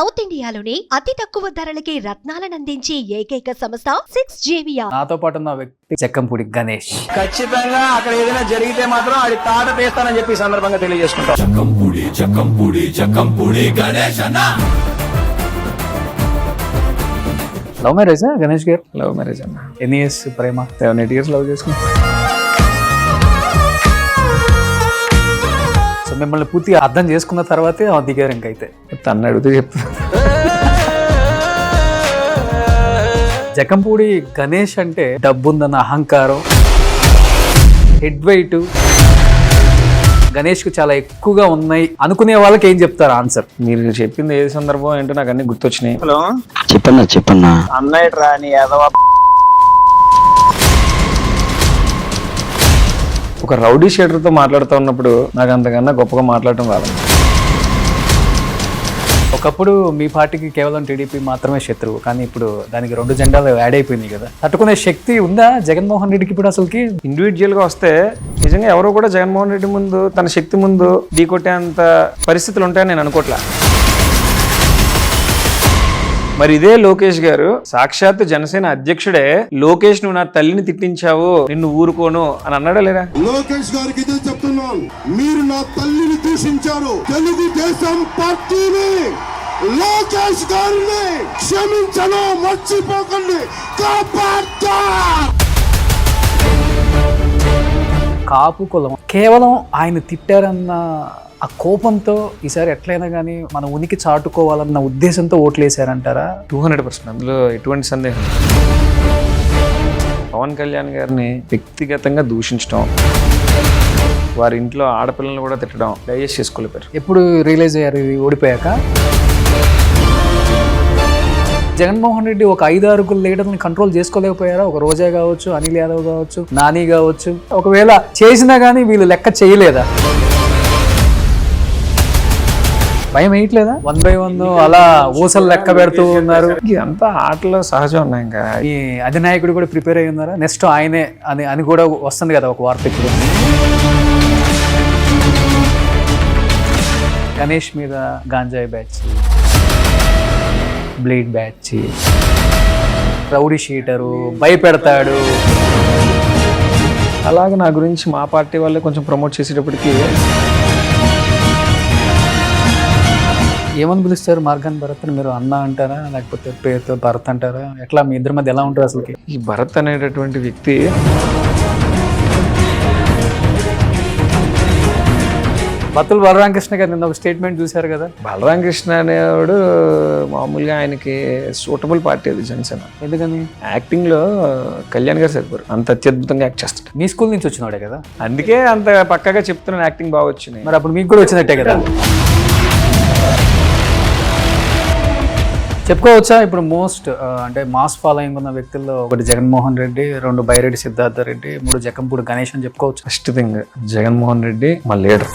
South ఇండియాలోని అతి తక్కువ ధరలకి రత్నాలను అందించే ఏకైక సంస్థ 6JVR. నాతో పాటు ఉన్న వ్యక్తి జక్కంపూడి గణేష్. ఖచ్చితంగా అక్కడ ఏదైనా జరిగితే మాత్రం ఆడి తాట తీస్తానని చెప్పి ఈ సందర్భంగా తెలియజేసుకుంటాం. చక్కంపూడి గణేష్ అన్న. లవ్ మ్యారేజ్ గణేష్ గారు? లవ్ మ్యారేజ్ అన్న. ఎన్ని ఇయర్స్ ప్రేమ? 7-8 years లవ్ చేసుకున్నాం. సో మిమ్మల్ని పూర్తిగా అర్థం చేసుకున్న తర్వాతే దిగారు. ఇంకైతే తన్ను అడిగితే చెప్తా. జక్కంపూడి గణేష్ అంటే డబ్బుందన్న అహంకారం, హెడ్ వెయిట్ గణేష్ కు చాలా ఎక్కువగా ఉన్నాయి అనుకునే వాళ్ళకి ఏం చెప్తారు ఆన్సర్? మీరు చెప్పింది ఏ సందర్భం ఏంటో నాకు అన్ని గుర్తొచ్చినాయి. హలో, చెప్పన్నా అన్నయ్య రాని యాదవ. ఒక రౌడీ షీటర్తో మాట్లాడుతూ ఉన్నప్పుడు నాకు అంతకన్నా గొప్పగా మాట్లాడటం రాదు. ఒకప్పుడు మీ పార్టీకి కేవలం టీడీపీ మాత్రమే శత్రువు, కానీ ఇప్పుడు దానికి 2 జెండాలు యాడ్ అయిపోయినాయి కదా. తట్టుకునే శక్తి ఉందా జగన్మోహన్ రెడ్డికి ఇప్పుడు? అసలుకి ఇండివిజువల్ గా వస్తే నిజంగా ఎవరో కూడా జగన్మోహన్ రెడ్డి ముందు తన శక్తి ముందు ఢీకొట్టేంత పరిస్థితులు ఉంటాయని నేను అనుకోవట్లా. మరి ఇదే లోకేష్ గారు సాక్షాత్ జనసేన అధ్యక్షుడే లోకేష్ నువ్వు నా తల్లిని తిట్టించావు, నిన్ను ఊరుకోను అని అన్నాడా లేదా? లోకేష్ గారికి ఇదే చెప్తున్నాను, మీరు నా తల్లిని దూషించారు. తెలుగుదేశం పార్టీని, లోకేష్ గారిని క్షమించను, మర్చిపోకండి. కాపు కులం కేవలం ఆయన తిట్టారన్న ఆ కోపంతో ఈసారి ఎట్లయినా కానీ మన ఉనికి చాటుకోవాలన్న ఉద్దేశంతో ఓట్లేసారంటారా? 200%. అందులో ఎటువంటి సందేహం. పవన్ కళ్యాణ్ గారిని వ్యక్తిగతంగా దూషించడం, వారి ఇంట్లో ఆడపిల్లలను కూడా తిట్టడం డైజెస్ట్ చేసుకోలేపారు. ఎప్పుడు రియలైజ్ అయ్యారు ఇది ఓడిపోయాక? జగన్మోహన్ రెడ్డి ఒక 5-6 లీడర్ని కంట్రోల్ చేసుకోలేకపోయారా? ఒక రోజా కావచ్చు, అనిల్ యాదవ్ కావచ్చు, నాని కావచ్చు. ఒకవేళ చేసినా కానీ వీళ్ళు లెక్క చేయలేదా? భయం వేయట్లేదా? 1 by 1 అలా ఊసలు లెక్క పెడుతూ ఉన్నారు. ఇదంతా ఆటలో సహజం ఉన్నాయి. ఇంకా ఈ అధినాయకుడు కూడా ప్రిపేర్ అయ్యి ఉన్నారా? నెక్స్ట్ ఆయనే అని కూడా వస్తుంది కదా ఒక వార్త ఇప్పుడు. గణేష్ మీద గాంజాయి batch, blade batch, rowdy sheeter, భయపెడతాడు. అలాగే నా గురించి మా పార్టీ వాళ్ళే కొంచెం ప్రమోట్ చేసేటప్పటికి ఏమని పిలుస్తారు మార్గాన్ భరత్? మీరు అన్న అంటారా, లేకపోతే పేరుతో భరత్ అంటారా? ఎట్లా మీ ఇద్దరి మధ్య ఎలా ఉంటారు అసలుకి? ఈ భరత్ అనేటటువంటి వ్యక్తి బత్తుల బలరామకృష్ణ గారు నిన్న ఒక స్టేట్మెంట్ చూశారు కదా. బలరామకృష్ణ అనేవాడు మామూలుగా ఆయనకి సూటబుల్ పార్టీ అది జనసేన. ఎందుకని? యాక్టింగ్ లో కళ్యాణ్ గారు సరిపోరు, అంత అత్యద్భుతంగా యాక్ట్ చేస్తాడు. మీ స్కూల్ నుంచి వచ్చినవాడే కదా, అందుకే అంత పక్కగా చెప్తున్నాను యాక్టింగ్ బాగా వచ్చినాయి. మరి అప్పుడు మీకు కూడా వచ్చినట్టే కదా చెప్పుకోవచ్చా? ఇప్పుడు మోస్ట్ అంటే మాస్ ఫాలోయింగ్ ఉన్న వ్యక్తుల్లో 1 జగన్మోహన్ రెడ్డి, 2 బైరెడ్డి సిద్ధార్థ రెడ్డి, 3 జక్కంపూడి గణేష్ అని చెప్పుకోవచ్చు. ఫస్ట్ థింగ్ జగన్మోహన్ రెడ్డి మా లీడర్.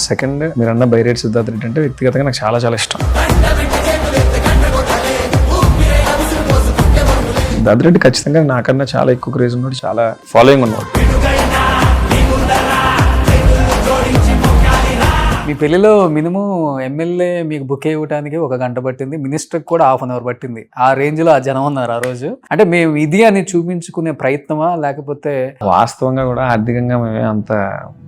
సెకండ్ మీరన్న బైరెడ్డి సిద్ధార్థ రెడ్డి అంటే వ్యక్తిగతంగా నాకు చాలా చాలా ఇష్టం. సిద్ధార్థ రెడ్డి ఖచ్చితంగా నాకన్నా చాలా ఎక్కువ క్రేజ్ ఉన్నాడు, చాలా ఫాలోయింగ్ ఉన్నాడు. మీ పెళ్లిలో మినిమం ఎమ్మెల్యే మీకు బుక్ ఇవ్వడానికి 1 గంట పట్టింది, మినిస్టర్కి కూడా 1/2 hour పట్టింది. ఆ రేంజ్ లో ఆ జనం ఉన్నారు ఆ రోజు. అంటే మేము ఇది అని చూపించుకునే ప్రయత్నమా, లేకపోతే వాస్తవంగా కూడా ఆర్థికంగా మేమే అంత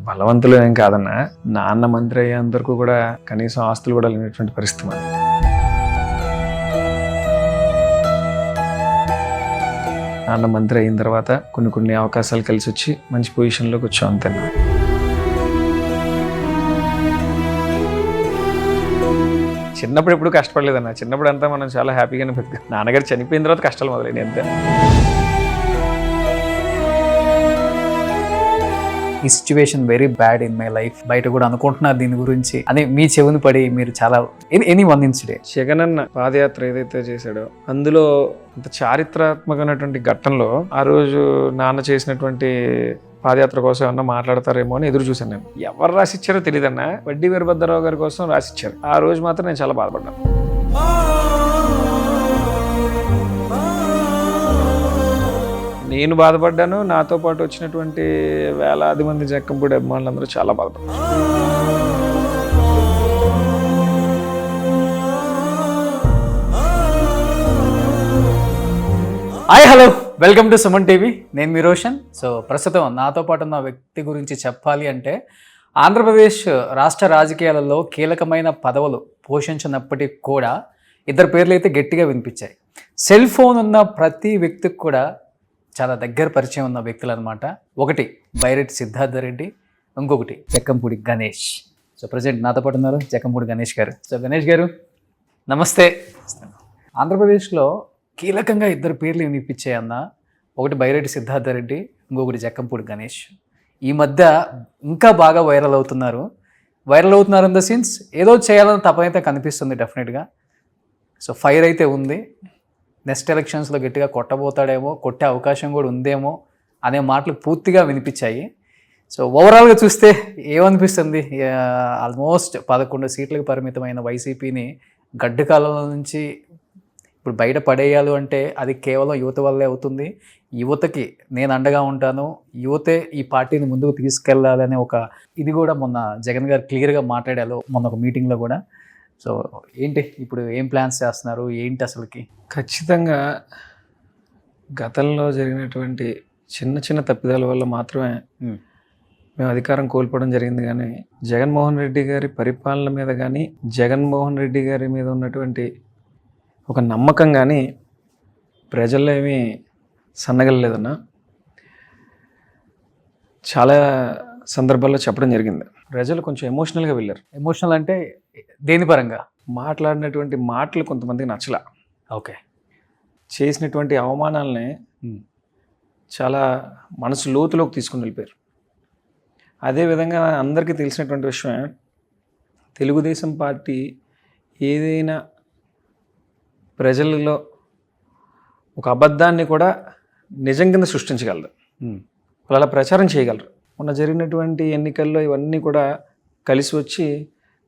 బలవంతులు ఏం కాదన్నా. నాన్న మంత్రి అయ్యేంత వరకు కూడా కనీసం ఆస్తులు కూడా లేనటువంటి పరిస్థితి మాది. నాన్న మంత్రి అయిన తర్వాత కొన్ని అవకాశాలు కలిసి వచ్చి మంచి పొజిషన్లోకి వచ్చాం అంతే. చిన్నప్పుడు ఎప్పుడు కష్టపడలేదన్న. చిన్నప్పుడు అంతా మనం చాలా హ్యాపీగానే బతికాం. నాన్నగారు చనిపోయిన తర్వాత కష్టాలు మొదలైనవి అంతే. ఈ situation very bad in my life, బయట కూడా అనుకుంటున్నారు దీని గురించి అని మీ చెవుని పడి మీరు చాలా ఎనీ 1 incident? జగన్ అన్న పాదయాత్ర ఏదైతే చేశాడో అందులో అంత చారిత్రాత్మకమైనటువంటి ఘట్టంలో ఆ రోజు నాన్న చేసినటువంటి పాదయాత్ర కోసం ఏమన్నా మాట్లాడతారేమో అని ఎదురు చూశాను నేను. ఎవరు రాసిచ్చారో తెలియదన్నా, వడ్డీ వీరభద్రరావు గారి కోసం రాసిచ్చారు. ఆ రోజు మాత్రం నేను చాలా బాధపడ్డాను. నేను బాధపడ్డాను, నాతో పాటు వచ్చినటువంటి వేలాది మంది జక్కంపూడి అభిమానులందరూ చాలా బాధపడ్డారు. Hi hello welcome to Suman TV. నేను మీ రోషన్. సో ప్రస్తుతం నాతో పాటు ఉన్న వ్యక్తి గురించి చెప్పాలి అంటే ఆంధ్రప్రదేశ్ రాష్ట్ర రాజకీయాలలో కీలకమైన పదవులు పోషించినప్పటికీ కూడా ఇద్దరు పేర్లు అయితే గట్టిగా వినిపించాయి. సెల్ ఫోన్ ఉన్న ప్రతి వ్యక్తికి కూడా చాలా దగ్గర పరిచయం ఉన్న వ్యక్తులు అనమాట. ఒకటి బైరెడ్డి సిద్ధార్థ రెడ్డి, ఇంకొకటి జక్కంపూడి గణేష్. సో ప్రజెంట్ నాతో పాటు ఉన్నారు జక్కంపూడి గణేష్ గారు. సో గణేష్ గారు నమస్తే. ఆంధ్రప్రదేశ్లో కీలకంగా ఇద్దరు పేర్లు వినిపించాయి అన్న. ఒకటి బైరెడ్డి సిద్ధార్థ రెడ్డి, ఇంకొకటి జక్కంపూడి గణేష్. ఈ మధ్య ఇంకా బాగా వైరల్ అవుతున్నారు ఇన్ ద సెన్స్ ఏదో చేయాలని తపనైతే కనిపిస్తుంది డెఫినెట్గా. సో ఫైర్ అయితే ఉంది. నెక్స్ట్ ఎలక్షన్స్లో గట్టిగా కొట్టబోతాడేమో, కొట్టే అవకాశం కూడా ఉందేమో అనే మాటలు పూర్తిగా వినిపించాయి. సో ఓవరాల్గా చూస్తే ఏమనిపిస్తుంది? ఆల్మోస్ట్ 11 సీట్లకు పరిమితమైన వైసీపీని గడ్డు కాలంలో నుంచి ఇప్పుడు బయట పడేయాలి అంటే అది కేవలం యువత వల్లే అవుతుంది. యువతకి నేను అండగా ఉంటాను, యువతే ఈ పార్టీని ముందుకు తీసుకెళ్ళాలనే ఒక ఇది కూడా మొన్న జగన్ గారు క్లియర్గా మాట్లాడారు మొన్న ఒక మీటింగ్లో కూడా. సో ఏంటి ఇప్పుడు ఏం ప్లాన్స్ చేస్తున్నారు ఏంటి అసలుకి? ఖచ్చితంగా గతంలో జరిగినటువంటి చిన్న చిన్న తప్పిదాల వల్ల మాత్రమే మేము అధికారం కోల్పోవడం జరిగింది. కానీ జగన్మోహన్ రెడ్డి గారి పరిపాలన మీద కానీ, జగన్మోహన్ రెడ్డి గారి మీద ఉన్నటువంటి ఒక నమ్మకం కానీ ప్రజల్లో ఏమీ సన్నగలలేదన్న. చాలా సందర్భాల్లో చెప్పడం జరిగింది. ప్రజలు కొంచెం ఎమోషనల్గా వెళ్ళారు. ఎమోషనల్ అంటే దేని పరంగా? మాట్లాడినటువంటి మాటలు కొంతమందికి నచ్చలా. ఓకే. చేసినటువంటి అవమానాలని చాలా మనసు లోతులోకి తీసుకుని వెళ్ళిపోయారు. అదేవిధంగా అందరికీ తెలిసినటువంటి విషయమే, తెలుగుదేశం పార్టీ ఏదైనా ప్రజలలో ఒక అబద్ధాన్ని కూడా నిజం కింద సృష్టించగలరు, వాళ్ళు అలా ప్రచారం చేయగలరు. మొన్న జరిగినటువంటి ఎన్నికల్లో ఇవన్నీ కూడా కలిసి వచ్చి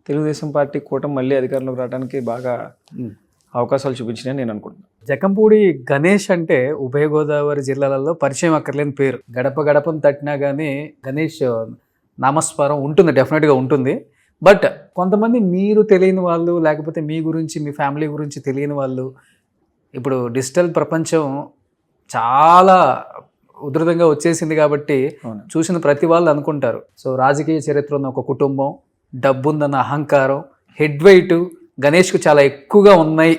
తెలుగుదేశం పార్టీ కూటమి మళ్ళీ అధికారంలోకి రావడానికి బాగా అవకాశాలు చూపించినాయని నేను అనుకుంటున్నాను. జక్కంపూడి గణేష్ అంటే ఉభయ గోదావరి జిల్లాలలో పరిచయం అక్కర్లేని పేరు. గడప గడపను తట్టినా కానీ గణేష్ నామస్వరం ఉంటుంది, డెఫినెట్గా ఉంటుంది. బట్ కొంతమంది మీరు తెలియని వాళ్ళు, లేకపోతే మీ గురించి మీ ఫ్యామిలీ గురించి తెలియని వాళ్ళు, ఇప్పుడు డిజిటల్ ప్రపంచం చాలా ఉధృతంగా వచ్చేసింది కాబట్టి చూసిన ప్రతి వాళ్ళు అనుకుంటారు సో రాజకీయ చరిత్ర ఉన్న ఒక కుటుంబం, డబ్బుందన్న అహంకారం, హెడ్ వెయిట్ గణేష్కు చాలా ఎక్కువగా ఉన్నాయి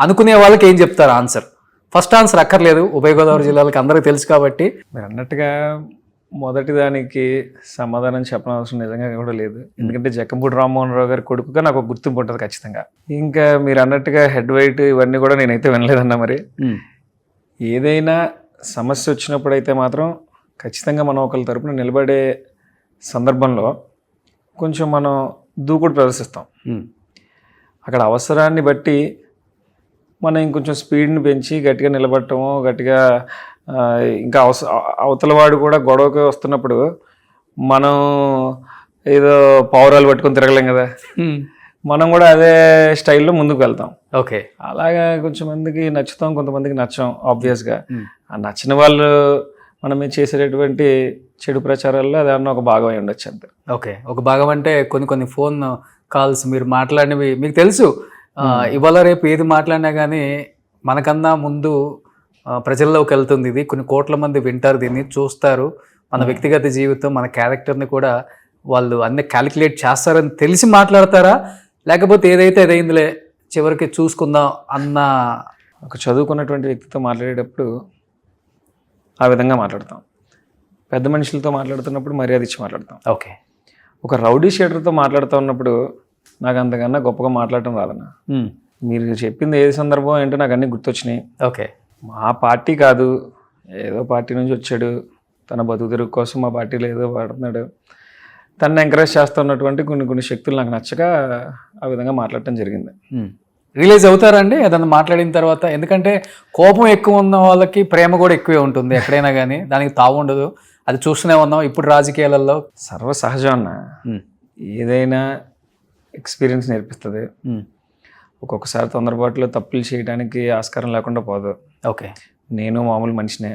అనుకునే వాళ్ళకి ఏం చెప్తారు ఆన్సర్? ఫస్ట్ ఆన్సర్ అక్కర్లేదు, ఉభయ గోదావరి జిల్లాలకు అందరికీ తెలుసు కాబట్టి. మీరు అన్నట్టుగా మొదటి దానికి సమాధానం చెప్పనవసరం నిజంగా కూడా లేదు. ఎందుకంటే జక్కంపూడి రామ్మోహన్ రావు గారి కొడుకుగా నాకు ఒక గుర్తింపు ఉంటుంది ఖచ్చితంగా. ఇంకా మీరు అన్నట్టుగా హెడ్ వెయిట్ ఇవన్నీ కూడా నేనైతే వినలేదన్నా. మరి ఏదైనా సమస్య వచ్చినప్పుడైతే మాత్రం ఖచ్చితంగా మనం ఒకరి తరపున నిలబడే సందర్భంలో కొంచెం మనం దూకుడు ప్రదర్శిస్తాం. అక్కడ అవసరాన్ని బట్టి మనం ఇంకొంచెం స్పీడ్ని పెంచి గట్టిగా నిలబడటము, గట్టిగా ఇంకా అవతల వాడు కూడా గొడవకి వస్తున్నప్పుడు మనం ఏదో పౌరాలు పట్టుకొని తిరగలేం కదా, మనం కూడా అదే స్టైల్లో ముందుకు వెళ్తాం. ఓకే. అలాగా కొంచెం మందికి నచ్చుతాం, కొంతమందికి నచ్చం. ఆబ్వియస్గా ఆ నచ్చిన వాళ్ళు మనం చేసేటటువంటి చెడు ప్రచారాల్లో అదన్నా ఒక భాగం అయి ఉండొచ్చు అంతే. ఓకే. ఒక భాగం అంటే కొన్ని ఫోన్ కాల్స్ మీరు మాట్లాడినవి మీకు తెలుసు. ఇవాళ రేపు ఏది మాట్లాడినా కానీ మనకన్నా ముందు ప్రజల్లోకి వెళ్తుంది. ఇది కొన్ని కోట్ల మంది వింటారు, దీన్ని చూస్తారు. మన వ్యక్తిగత జీవితం, మన క్యారెక్టర్ని కూడా వాళ్ళు అన్ని క్యాలిక్యులేట్ చేస్తారని తెలిసి మాట్లాడతారా, లేకపోతే ఏదైతే ఏదైందిలే చివరికి చూసుకుందాం అన్న? ఒక చదువుకున్నటువంటి వ్యక్తితో మాట్లాడేటప్పుడు ఆ విధంగా మాట్లాడతాం. పెద్ద మనుషులతో మాట్లాడుతున్నప్పుడు మర్యాద ఇచ్చి మాట్లాడతాం. ఓకే. ఒక రౌడీ షీటర్తో మాట్లాడుతూ ఉన్నప్పుడు నాకు అంతకన్నా గొప్పగా మాట్లాడటం రాదన్న. మీరు చెప్పింది ఏ సందర్భం ఏంటో నాకు అన్నీ గుర్తొచ్చినాయి. ఓకే. మా పార్టీ కాదు, ఏదో పార్టీ నుంచి వచ్చాడు, తన బతుకు తెరుగు కోసం మా పార్టీలో ఏదో వాడుతున్నాడు, తనని ఎంకరేజ్ చేస్తున్నటువంటి కొన్ని శక్తులు నాకు నచ్చక ఆ విధంగా మాట్లాడటం జరిగింది. రియలైజ్ అవుతారండి ఏదన్నా మాట్లాడిన తర్వాత? ఎందుకంటే కోపం ఎక్కువ ఉన్న వాళ్ళకి ప్రేమ కూడా ఎక్కువే ఉంటుంది ఎక్కడైనా కానీ, దానికి తావు ఉండదు. అది చూస్తూనే ఉన్నాం ఇప్పుడు రాజకీయాలలో. సర్వసహజం అన్న, ఏదైనా ఎక్స్పీరియన్స్ నేర్పిస్తుంది. ఒక్కొక్కసారి తొందరపాటులో తప్పులు చేయడానికి ఆస్కారం లేకుండా పోదు. ఓకే. నేను మామూలు మనిషినే,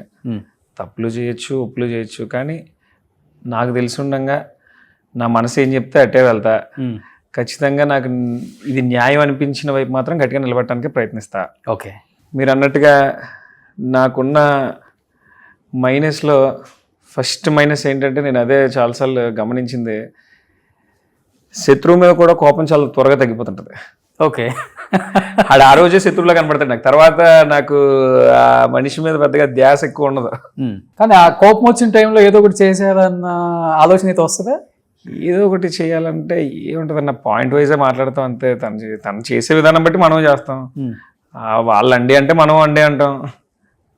తప్పులు చేయొచ్చు, ఒప్పులు చేయొచ్చు, కానీ నాకు తెలిసి ఉండగా నా మనసు ఏం చెప్తే అట్టే వెళ్తా. ఖచ్చితంగా నాకు ఇది న్యాయం అనిపించిన వైపు మాత్రం గట్టిగా నిలబడటానికి ప్రయత్నిస్తా. ఓకే. మీరు అన్నట్టుగా నాకున్న మైనస్లో ఫస్ట్ మైనస్ ఏంటంటే నేను అదే చాలాసార్లు గమనించింది, శత్రువు మీద కూడా కోపం చాలా త్వరగా తగ్గిపోతుంటుంది. ఓకే. ఆడు ఆ రోజే శత్రువులా కనపడతాడు నాకు. తర్వాత నాకు ఆ మనిషి మీద పెద్దగా ధ్యాస ఎక్కువ ఉండదు. కానీ ఆ కోపం వచ్చిన టైంలో ఏదో ఒకటి చేసేయాలన్న ఆలోచన అయితే వస్తుందా? ఏదో ఒకటి చేయాలంటే ఏముంటుందన్న, పాయింట్ వైజే మాట్లాడతాం అంతే. తను చేసే విధానం బట్టి మనం చేస్తాం. వాళ్ళు అండి అంటే మనం అండి అంటాం,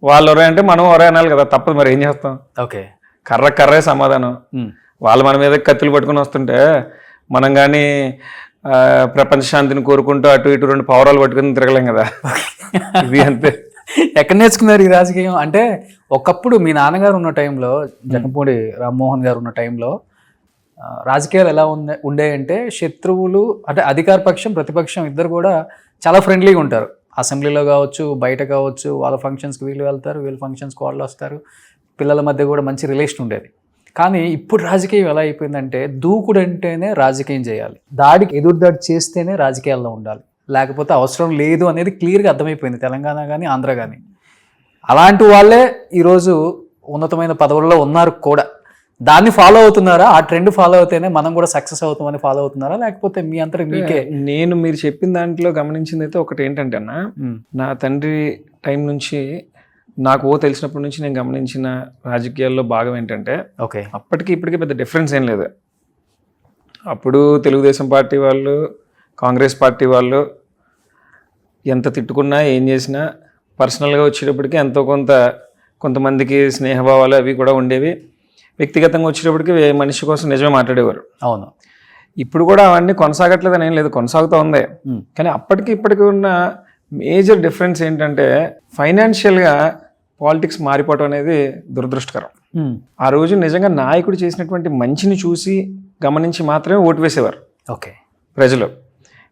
వాళ్ళు ఒరే అంటే మనం ఒరే అనాలి కదా, తప్పదు. మరి ఏం చేస్తాం? ఓకే. కర్రే సమాధానం. వాళ్ళు మన మీద కత్తులు పట్టుకుని వస్తుంటే మనం కానీ ప్రపంచ శాంతిని కోరుకుంటూ అటు ఇటు 2 పౌరాలు పట్టుకుని తిరగలేం కదా. ఇది అంతే. ఎక్కడ నేర్చుకున్నారు ఈ రాజకీయం? అంటే ఒకప్పుడు మీ నాన్నగారు ఉన్న టైంలో, జగన్మోహన్ రామ్మోహన్ గారు ఉన్న టైంలో రాజకీయాలు ఎలా ఉండేయంటే శత్రువులు అంటే అధికార పక్షం ప్రతిపక్షం ఇద్దరు కూడా చాలా ఫ్రెండ్లీగా ఉంటారు. అసెంబ్లీలో కావచ్చు, బయట కావచ్చు, వాళ్ళ ఫంక్షన్స్కి వీళ్ళు వెళ్తారు, వీళ్ళ ఫంక్షన్స్కి వాళ్ళు వస్తారు. పిల్లల మధ్య కూడా మంచి రిలేషన్ ఉండేది. కానీ ఇప్పుడు రాజకీయం ఎలా అయిపోయిందంటే దూకుడు అంటేనే రాజకీయం చేయాలి, దాడికి ఎదురుదాడి చేస్తేనే రాజకీయాల్లో ఉండాలి, లేకపోతే అవసరం లేదు అనేది క్లియర్గా అర్థమైపోయింది తెలంగాణ కానీ ఆంధ్ర కానీ. అలాంటి వాళ్ళే ఈరోజు ఉన్నతమైన పదవుల్లో ఉన్నారు కూడా. దాన్ని ఫాలో అవుతున్నారా? ఆ ట్రెండ్ ఫాలో అవుతేనే మనం కూడా సక్సెస్ అవుతామని ఫాలో అవుతున్నారా, లేకపోతే మీ అంతటి మీకే? నేను మీరు చెప్పిన దాంట్లో గమనించింది అయితే ఒకటి ఏంటంటే అన్న, నా తండ్రి టైం నుంచి నాకు తెలిసినప్పటి నుంచి నేను గమనించిన రాజకీయాల్లో భాగం ఏంటంటే, ఓకే, అప్పటికి ఇప్పటికీ పెద్ద డిఫరెన్స్ ఏం లేదు. అప్పుడు తెలుగుదేశం పార్టీ వాళ్ళు, కాంగ్రెస్ పార్టీ వాళ్ళు ఎంత తిట్టుకున్నా ఏం చేసినా పర్సనల్గా వచ్చేటప్పటికి ఎంతో కొంతమందికి స్నేహభావాలు అవి కూడా ఉండేవి. వ్యక్తిగతంగా వచ్చేటప్పటికి మనిషి కోసం నిజమే మాట్లాడేవారు. అవును. ఇప్పుడు కూడా అవన్నీ కొనసాగట్లేదని ఏం లేదు, కొనసాగుతూ ఉంది. కానీ అప్పటికి ఇప్పటికి ఉన్న మేజర్ డిఫరెన్స్ ఏంటంటే ఫైనాన్షియల్గా పాలిటిక్స్ మారిపోవటం అనేది దురదృష్టకరం. ఆ రోజు నిజంగా నాయకుడు చేసినటువంటి మంచిని చూసి గమనించి మాత్రమే ఓటు వేసేవారు ఓకే ప్రజలు.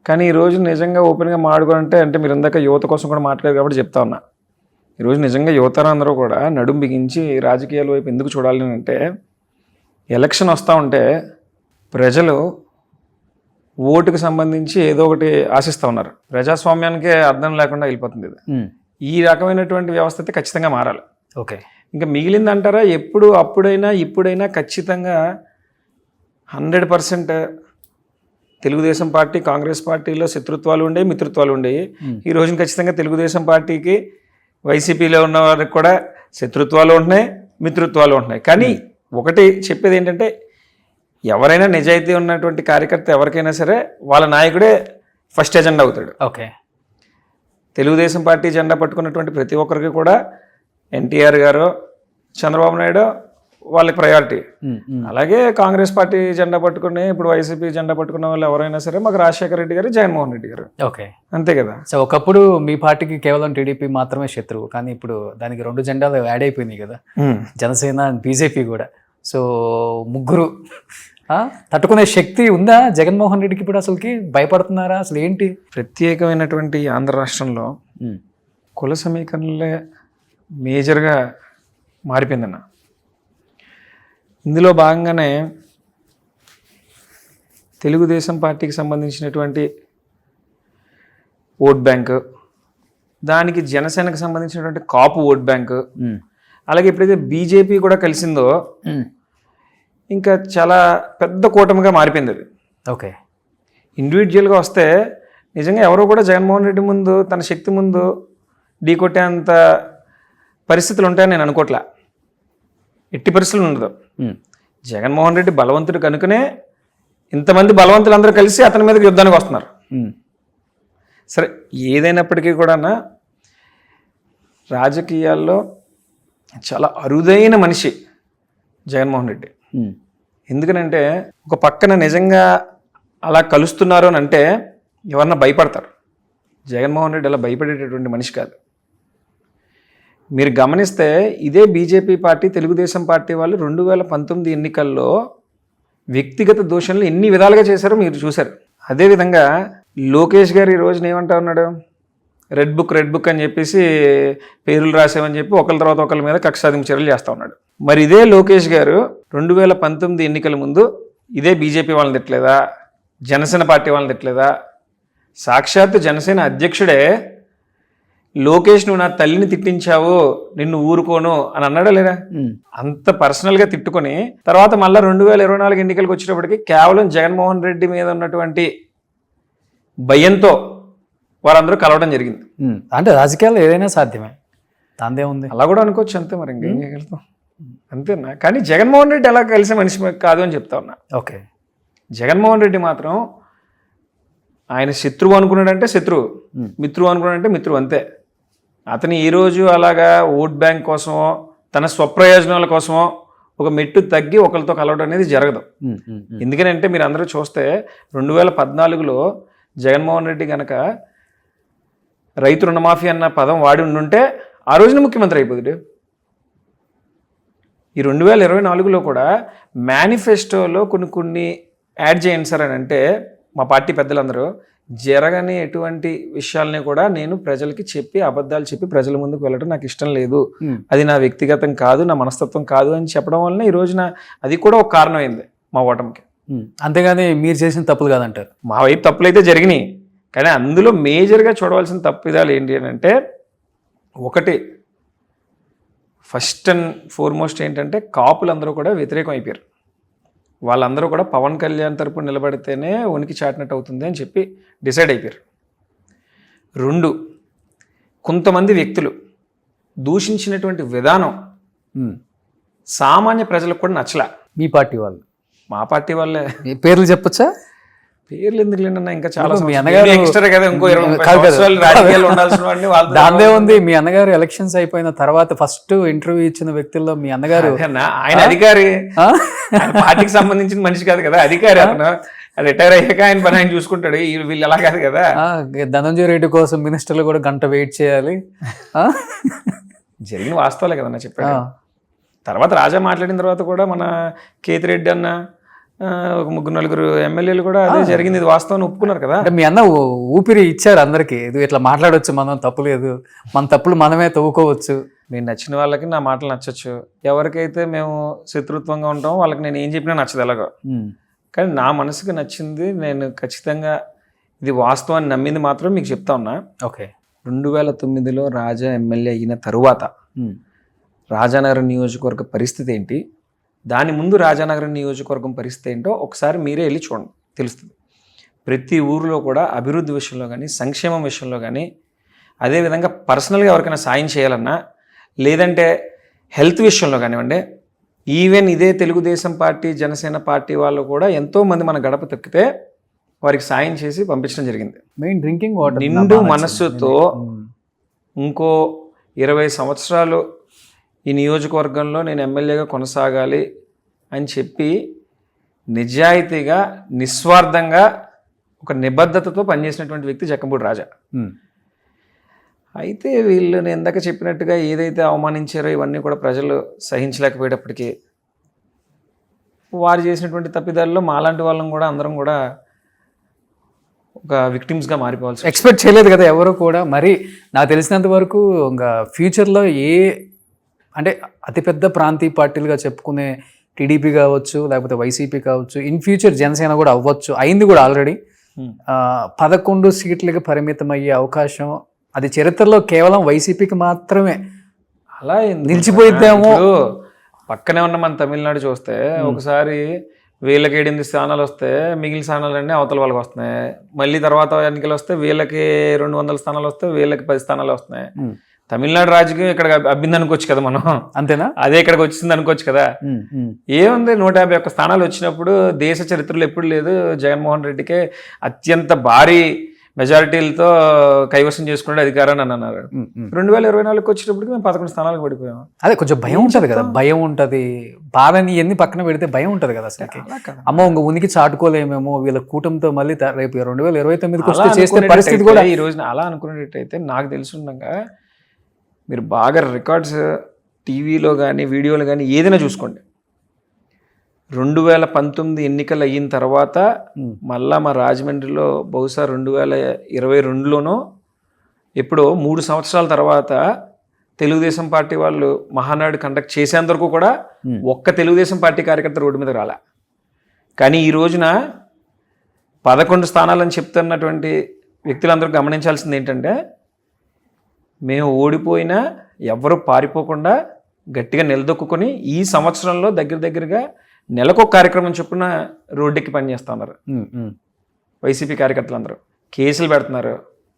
కానీ ఈరోజు నిజంగా ఓపెన్గా మాట్లాడుకోవాలంటే, అంటే మీరు ఇందాక యువత కోసం కూడా మాట్లాడారు కాబట్టి చెప్తా ఉన్నా, ఈరోజు నిజంగా యువతరందరూ కూడా నడుం బిగించి రాజకీయాల వైపు ఎందుకు చూడాలి అంటే, ఎలక్షన్ వస్తూ ఉంటే ప్రజలు ఓటుకు సంబంధించి ఏదో ఒకటి ఆశిస్తూ ఉన్నారు. ప్రజాస్వామ్యానికే అర్థం లేకుండా వెళ్ళిపోతుంది ఇది. ఈ రకమైనటువంటి వ్యవస్థ అయితే ఖచ్చితంగా మారాలి. ఓకే. ఇంకా మిగిలింది అంటారా, అప్పుడైనా ఇప్పుడైనా ఖచ్చితంగా 100% తెలుగుదేశం పార్టీ కాంగ్రెస్ పార్టీలో శత్రుత్వాలు ఉండేవి, మిత్రుత్వాలు ఉండేవి. ఈ రోజున ఖచ్చితంగా తెలుగుదేశం పార్టీకి వైసీపీలో ఉన్న వారికి కూడా శత్రుత్వాలు ఉంటున్నాయి, మిత్రుత్వాలు ఉంటున్నాయి. కానీ ఒకటి చెప్పేది ఏంటంటే, ఎవరైనా నిజాయితీ ఉన్నటువంటి కార్యకర్త ఎవరికైనా సరే వాళ్ళ నాయకుడే ఫస్ట్ ఎజెండా అవుతాడు. ఓకే. తెలుగుదేశం పార్టీ జెండా పట్టుకున్నటువంటి ప్రతి ఒక్కరికి కూడా ఎన్టీఆర్ గారు, చంద్రబాబు నాయుడు వాళ్ళకి ప్రయారిటీ. అలాగే కాంగ్రెస్ పార్టీ జెండా పట్టుకుని ఇప్పుడు వైసీపీ జెండా పట్టుకున్న వాళ్ళు ఎవరైనా సరే మాకు రాజశేఖర రెడ్డి గారు, జగన్మోహన్ రెడ్డి గారు. ఓకే, అంతే కదా. సో ఒకప్పుడు మీ పార్టీకి కేవలం టీడీపీ మాత్రమే శత్రువు, కానీ ఇప్పుడు దానికి 2 జెండాలు యాడ్ అయిపోయినాయి కదా, జనసేన బీజేపీ కూడా. సో ముగ్గురు తట్టుకునే శక్తి ఉందా జగన్మోహన్ రెడ్డికి? ఇప్పుడు అసలుకి భయపడుతున్నారా? అసలు ఏంటి? ప్రత్యేకమైనటువంటి ఆంధ్ర రాష్ట్రంలో కుల సమీకరణలే మేజర్గా మారిపోయిందన్న. ఇందులో భాగంగానే తెలుగుదేశం పార్టీకి సంబంధించినటువంటి ఓట్ బ్యాంకు, దానికి జనసేనకు సంబంధించినటువంటి కాపు ఓట్ బ్యాంకు, అలాగే ఎప్పుడైతే బీజేపీ కూడా కలిసిందో ఇంకా చాలా పెద్ద కూటమిగా మారిపోయింది అది. ఓకే. ఇండివిజువల్గా వస్తే నిజంగా ఎవరో కూడా జగన్మోహన్ రెడ్డి ముందు తన శక్తి ముందు ఢీకొట్టేంత పరిస్థితులు ఉంటాయని నేను అనుకోవట్లే. ఎట్టి పరిస్థితులు ఉండదు. జగన్మోహన్ రెడ్డి బలవంతుడు కనుకనే ఇంతమంది బలవంతులు అందరూ కలిసి అతని మీదకి యుద్ధానికి వస్తున్నారు. సరే, ఏదైనప్పటికీ కూడా రాజకీయాల్లో చాలా అరుదైన మనిషి జగన్మోహన్ రెడ్డి. ఎందుకనంటే ఒక పక్కన నిజంగా అలా కలుస్తున్నారు అని అంటే ఎవరన్నా భయపడతారు. జగన్మోహన్ రెడ్డి అలా భయపడేటటువంటి మనిషి కాదు. మీరు గమనిస్తే ఇదే బీజేపీ పార్టీ, తెలుగుదేశం పార్టీ వాళ్ళు 2019 ఎన్నికల్లో వ్యక్తిగత దూషణలు ఎన్ని విధాలుగా చేశారో మీరు చూశారు. అదేవిధంగా లోకేష్ గారు ఈ రోజున ఏమంటా ఉన్నాడు, రెడ్ బుక్ అని చెప్పేసి పేర్లు రాసామని చెప్పి ఒకరి తర్వాత ఒకరి మీద కక్ష సాధింపు చర్యలు చేస్తూ ఉన్నాడు. మరి ఇదే లోకేష్ గారు 2019 ఎన్నికల ముందు ఇదే బీజేపీ వాళ్ళని తిట్టలేదా, జనసేన పార్టీ వాళ్ళని తిట్టలేదా? సాక్షాత్తు జనసేన అధ్యక్షుడే లోకేష్ నువ్వు నా తల్లిని తిట్టించావు, నిన్ను ఊరుకోను అని అన్నాడా లేదా? అంత పర్సనల్గా తిట్టుకొని తర్వాత మళ్ళీ 2024 ఎన్నికలకు వచ్చేటప్పటికి కేవలం జగన్మోహన్ రెడ్డి మీద ఉన్నటువంటి భయంతో వారందరూ కలవడం జరిగింది. అంటే రాజకీయాల్లో ఏదైనా సాధ్యమే, దాందే ఉంది. అలా కూడా అనుకోవచ్చు, అంతే. మరి ఇంకేం చేయగలుగుతాం, అంతేనా? కానీ జగన్మోహన్ రెడ్డి అలా కలిసే మనిషి కాదు అని చెప్తా ఉన్నా. ఓకే, జగన్మోహన్ రెడ్డి మాత్రం ఆయన శత్రువు అనుకున్నాడంటే శత్రువు, మిత్రువు అనుకున్నాడంటే మిత్రువు, అంతే. అతను ఈరోజు అలాగా ఓట్ బ్యాంక్ కోసమో తన స్వప్రయోజనాల కోసమో ఒక మెట్టు తగ్గి ఒకరితో కలవడం అనేది జరగదు. ఎందుకనంటే మీరు అందరూ చూస్తే 2014లో జగన్మోహన్ రెడ్డి కనుక రైతు రుణమాఫీ అన్న పదం వాడి ఉండుంటే ఆ రోజున ముఖ్యమంత్రి అయిపోతాడు. ఈ 2024లో కూడా మేనిఫెస్టోలో కొన్ని యాడ్ చేయండి సార్ అని అంటే మా పార్టీ పెద్దలందరూ జరగని ఎటువంటి విషయాలని కూడా నేను ప్రజలకి చెప్పి అబద్ధాలు చెప్పి ప్రజల ముందుకు వెళ్ళడం నాకు ఇష్టం లేదు, అది నా వ్యక్తిగతం కాదు, నా మనస్తత్వం కాదు అని చెప్పడం వలన ఈ రోజున అది కూడా ఒక కారణమైంది మా ఓటమికి. అంతేగాని మీరు చేసిన తప్పులు కాదంటారు. మా వైపు తప్పులు అయితే జరిగినాయి, కానీ అందులో మేజర్గా చూడవలసిన తప్పిదాలు ఏంటి అని అంటే, ఒకటి ఫస్ట్ అండ్ ఫార్మోస్ట్ ఏంటంటే కాపులందరూ కూడా వ్యతిరేకం అయిపోయారు. వాళ్ళందరూ కూడా పవన్ కళ్యాణ్ తరపున నిలబడితేనే ఉనికి చాటినట్టు అవుతుంది అని చెప్పి డిసైడ్ అయిపోయారు. 2, కొంతమంది వ్యక్తులు దూషించినటువంటి విధానం సామాన్య ప్రజలకు కూడా నచ్చలా. మీ పార్టీ వాళ్ళు? మా పార్టీ వాళ్ళే. పేర్లు చెప్పొచ్చా? పేర్లు ఎందుకు లేదన్నా, ఇంకా చాలా మీ అన్నగారు ఎక్స్ట్రా కదా, ఇంకో 20 సంవత్సరాలు రాజకీయాలు ఉండాల్సిన వాడిని వాళ్ళు. దాందే ఉంది. మీ అన్నగారు ఎలక్షన్స్ అయిపోయిన తర్వాత ఫస్ట్ ఇంటర్వ్యూ ఇచ్చిన వ్యక్తుల్లో మీ అన్నగారు. ఆయన అధికారి, పార్టీకి సంబంధించిన మనిషి కాదు కదా, అధికారి. అతను రిటైర్ అయ్యాక ఆయన పని ఆయన చూసుకుంటాడు, వీళ్ళు అలా కాదు కదా. ధనంజయ రెడ్డి కోసం మినిస్టర్లు కూడా గంట వెయిట్ చేయాలి. జరిగిన వాస్తవాలే కదన్నా చెప్పాడు. తర్వాత రాజా మాట్లాడిన తర్వాత కూడా మన కేతిరెడ్డి అన్న ఒక 3-4 ఎమ్మెల్యేలు కూడా అదే జరిగింది, ఇది వాస్తవాన్ని ఒప్పుకున్నారు కదా. అంటే మీ అన్న ఊపిరి ఇచ్చారు అందరికి, ఇది ఇట్లా మాట్లాడవచ్చు, మనం తప్పు లేదు, మన తప్పులు మనమే తవ్వుకోవచ్చు. నేను నచ్చిన వాళ్ళకి నా మాటలు నచ్చచ్చు, ఎవరికైతే మేము శత్రుత్వంగా ఉంటామో వాళ్ళకి నేను ఏం చెప్పినా నచ్చదు ఎలాగో. కానీ నా మనసుకు నచ్చింది, నేను ఖచ్చితంగా ఇది వాస్తవాన్ని నమ్మింది మాత్రం మీకు చెప్తా ఉన్నా. ఓకే, 2009లో రాజా ఎమ్మెల్యే అయిన తరువాత రాజానగరం నియోజకవర్గ పరిస్థితి ఏంటి, దాని ముందు రాజానగరం నియోజకవర్గం పరిస్థితి ఏంటో ఒకసారి మీరే వెళ్ళి చూడండి, తెలుస్తుంది. ప్రతి ఊరిలో కూడా అభివృద్ధి విషయంలో కానీ, సంక్షేమం విషయంలో కానీ, అదేవిధంగా పర్సనల్గా ఎవరికైనా సాయం చేయాలన్నా, లేదంటే హెల్త్ విషయంలో కానివ్వండి, ఈవెన్ ఇదే తెలుగుదేశం పార్టీ, జనసేన పార్టీ వాళ్ళు కూడా ఎంతోమంది మన గడప తొక్కితే వారికి సాయం చేసి పంపించడం జరిగింది. Main drinking water. నిండు మనస్సుతో ఇంకో 20 సంవత్సరాలు ఈ నియోజకవర్గంలో నేను ఎమ్మెల్యేగా కొనసాగాలి అని చెప్పి నిజాయితీగా, నిస్వార్థంగా, ఒక నిబద్ధతతో పనిచేసినటువంటి వ్యక్తి జక్కంపూడి రాజా. అయితే వీళ్ళు నేను ఇందాక చెప్పినట్టుగా ఏదైతే అవమానించారో ఇవన్నీ కూడా ప్రజలు సహించలేకపోయేటప్పటికీ వారు చేసినటువంటి తప్పిదాల్లో మాలాంటి వాళ్ళం కూడా అందరం కూడా ఒక విక్టిమ్స్గా మారిపోవాల్సి. ఎక్స్పెక్ట్ చేయలేదు కదా ఎవరు కూడా. మరి నాకు తెలిసినంత వరకు ఇంకా ఫ్యూచర్లో అంటే అతిపెద్ద ప్రాంతీయ పార్టీలుగా చెప్పుకునే టీడీపీ కావచ్చు, లేకపోతే వైసీపీ కావచ్చు, ఇన్ ఫ్యూచర్ జనసేన కూడా అవ్వచ్చు, అయింది కూడా ఆల్రెడీ. 11 సీట్లకి పరిమితం అయ్యే అవకాశం అది చరిత్రలో కేవలం వైసీపీకి మాత్రమే అలా నిలిచిపోయిద్దేమో. పక్కనే ఉన్న మన తమిళనాడు చూస్తే ఒకసారి వీళ్ళకి 8 స్థానాలు వస్తే మిగిలిన స్థానాలన్నీ అవతల వాళ్ళకి వస్తున్నాయి. మళ్ళీ తర్వాత ఎన్నికలు వస్తే వీళ్ళకి 200 స్థానాలు వస్తే వీళ్ళకి 10 స్థానాలు వస్తున్నాయి. తమిళనాడు రాజకీయం ఇక్కడ అబ్బింది అనుకోవచ్చు కదా మనం, అంతేనా? అదే ఇక్కడికి వచ్చింది అనుకోవచ్చు కదా. ఏముంది, 151 స్థానాలు వచ్చినప్పుడు దేశ చరిత్రలో ఎప్పుడు లేదు, జగన్మోహన్ రెడ్డికే అత్యంత భారీ మెజారిటీలతో కైవసం చేసుకునే అధికారాన్ని అని అన్నారు. 2024 వచ్చేటప్పటికి మేము 11 స్థానాలకు పడిపోయాం. అదే కొంచెం భయం ఉంటుంది కదా, భయం ఉంటుంది, బాధని ఎన్ని పక్కన పెడితే భయం ఉంటుంది కదా అసలు. అమ్మో ఇంక ఉనికి చాటుకోలేమేమో వీళ్ళ కూటమితో మళ్ళీ రేపు 2029 చేసే పరిస్థితి కూడా. ఈ రోజున అలా అనుకునేటట్టయితే నాకు తెలుసుండగా మీరు బాగా రికార్డ్స్ టీవీలో కానీ వీడియోలు కానీ ఏదైనా చూసుకోండి. 2019 ఎన్నికలు అయిన తర్వాత మళ్ళా మా రాజమండ్రిలో బహుశా 2022లోనో ఎప్పుడో 3 సంవత్సరాల తర్వాత తెలుగుదేశం పార్టీ వాళ్ళు మహానాడు కండక్ట్ చేసేందుకు కూడా ఒక్క తెలుగుదేశం పార్టీ కార్యకర్త రోడ్డు మీద రాలా. కానీ ఈ రోజున 11 స్థానాలని చెప్తున్నటువంటి వ్యక్తులందరూ గమనించాల్సింది ఏంటంటే మేము ఓడిపోయినా ఎవరు పారిపోకుండా గట్టిగా నిలదొక్కుని ఈ సంవత్సరంలో దగ్గరగా నెలకొక కార్యక్రమం చొప్పున రోడ్డెక్కి పనిచేస్తూ ఉన్నారు వైసీపీ కార్యకర్తలు అందరూ. కేసులు పెడుతున్నారు,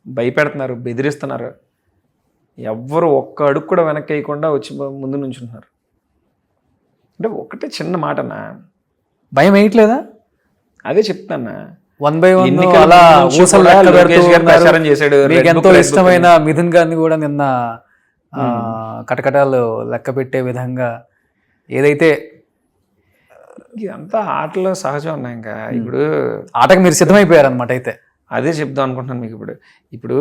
భయపెడుతున్నారు, బెదిరిస్తున్నారు. ఎవ్వరు ఒక్క అడుగు కూడా వెనక్కి వేయకుండా వచ్చి ముందు నుంచుంటున్నారు. అంటే ఒకటే చిన్న మాటనా, భయం వేయట్లేదా? అదే చెప్తానా. 1 by 1 ఎన్నికల అలా ముందు నుంచి ఊసలు కూడా లెక్క లోకేష్ పెడుతూ గారు ఉన్నారు. ప్రచారం చేశాడు. మీకు రెడ్ ఎంతో బుక్ ఇష్టమైన మిథున్ గారిని కూడా నిన్న కటకటాలు లెక్క పెట్టే విధంగా ఏదైతే ఇదంతా ఆటలో సహజం ఉన్నాయి. ఇంకా ఇప్పుడు ఆటకు మీరు సిద్ధమైపోయారు అనమాట. అయితే అదే చెప్దాం అనుకుంటున్నాను మీకు. ఇప్పుడు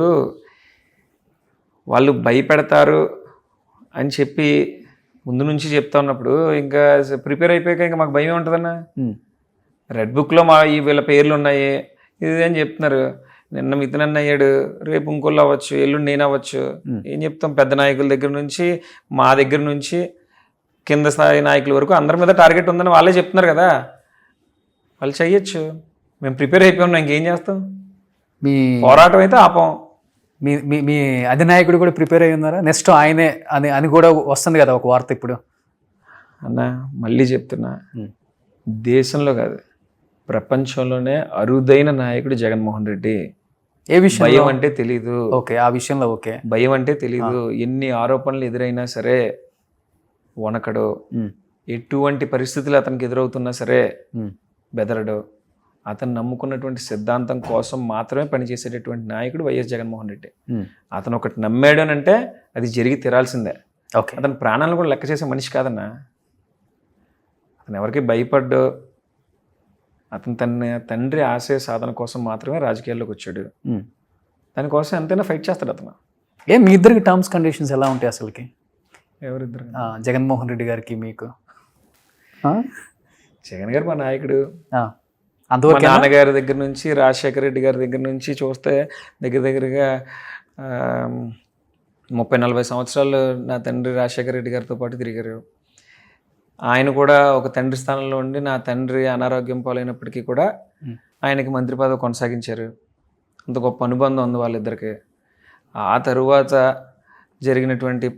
వాళ్ళు భయపెడతారు అని చెప్పి ముందు నుంచి చెప్తా ఉన్నప్పుడు ఇంకా ప్రిపేర్ అయిపోయాక ఇంకా మాకు భయం ఉంటుందన్నా. రెడ్ బుక్లో వీళ్ళ పేర్లు ఉన్నాయి ఇది అని చెప్తున్నారు. నిన్న మిథున్ అయ్యాడు, రేపు ఇంకోళ్ళు అవ్వచ్చు, ఎల్లుండి నేను అవ్వచ్చు. ఏం చెప్తాం, పెద్ద నాయకుల దగ్గర నుంచి మా దగ్గర నుంచి కింద స్థాయి నాయకుల వరకు అందరి మీద టార్గెట్ ఉందని వాళ్ళే చెప్తున్నారు కదా. వాళ్ళు చెయ్యొచ్చు, మేము ప్రిపేర్ అయిపోయి ఉన్నాం, ఇంకేం చేస్తాం. మీ పోరాటం అయితే ఆపం. మీ మీ మీ అధినాయకుడు కూడా ప్రిపేర్ అయ్యి ఉన్నారా? నెక్స్ట్ ఆయనే అని కూడా వస్తుంది కదా ఒక వార్త ఇప్పుడు. అన్న మళ్ళీ చెప్తున్నా, దేశంలో కాదు ప్రపంచంలోనే అరుదైన నాయకుడు జగన్మోహన్ రెడ్డి. ఏ విషయం? భయం అంటే తెలీదు. ఓకే, ఆ విషయంలో ఓకే. భయం అంటే తెలీదు. ఎన్ని ఆరోపణలు ఎదురైనా సరే వణకడు. ఎటువంటి పరిస్థితులు అతనికి ఎదురవుతున్నా సరే బెదరడు. అతను నమ్ముకున్నటువంటి సిద్ధాంతం కోసం మాత్రమే పనిచేసేటటువంటి నాయకుడు వైఎస్ జగన్మోహన్ రెడ్డి. అతను ఒకటి నమ్మాడు అని అంటే అది జరిగి తీరాల్సిందే. ఓకే, అతని ప్రాణాలను కూడా లెక్క చేసే మనిషి కాదన్నా. అతను ఎవరికి భయపడ్డు. అతను తండ్రి ఆశయ సాధన కోసం మాత్రమే రాజకీయాల్లోకి వచ్చాడు. దానికోసం ఎంతైనా ఫైట్ చేస్తాడు అతను. మీ ఇద్దరికి టర్మ్స్ కండిషన్స్ ఎలా ఉంటాయి అసలుకి? ఎవరిద్దరు? జగన్మోహన్ రెడ్డి గారికి మీకు? జగన్ గారు మా నాయకుడు. మా అంతవరకు నాన్నగారి దగ్గర నుంచి రాజశేఖర రెడ్డి గారి దగ్గర నుంచి చూస్తే దగ్గరగా 30-40 సంవత్సరాలు నా తండ్రి రాజశేఖర రెడ్డి గారితో పాటు తిరిగారు. ఆయన కూడా ఒక తండ్రి స్థానంలో ఉండి నా తండ్రి అనారోగ్యం పాలైనప్పటికీ కూడా ఆయనకి మంత్రి పదవి కొనసాగించారు. అంత గొప్ప అనుబంధం ఉంది వాళ్ళిద్దరికి. ఆ తరువాత జరిగినటువంటి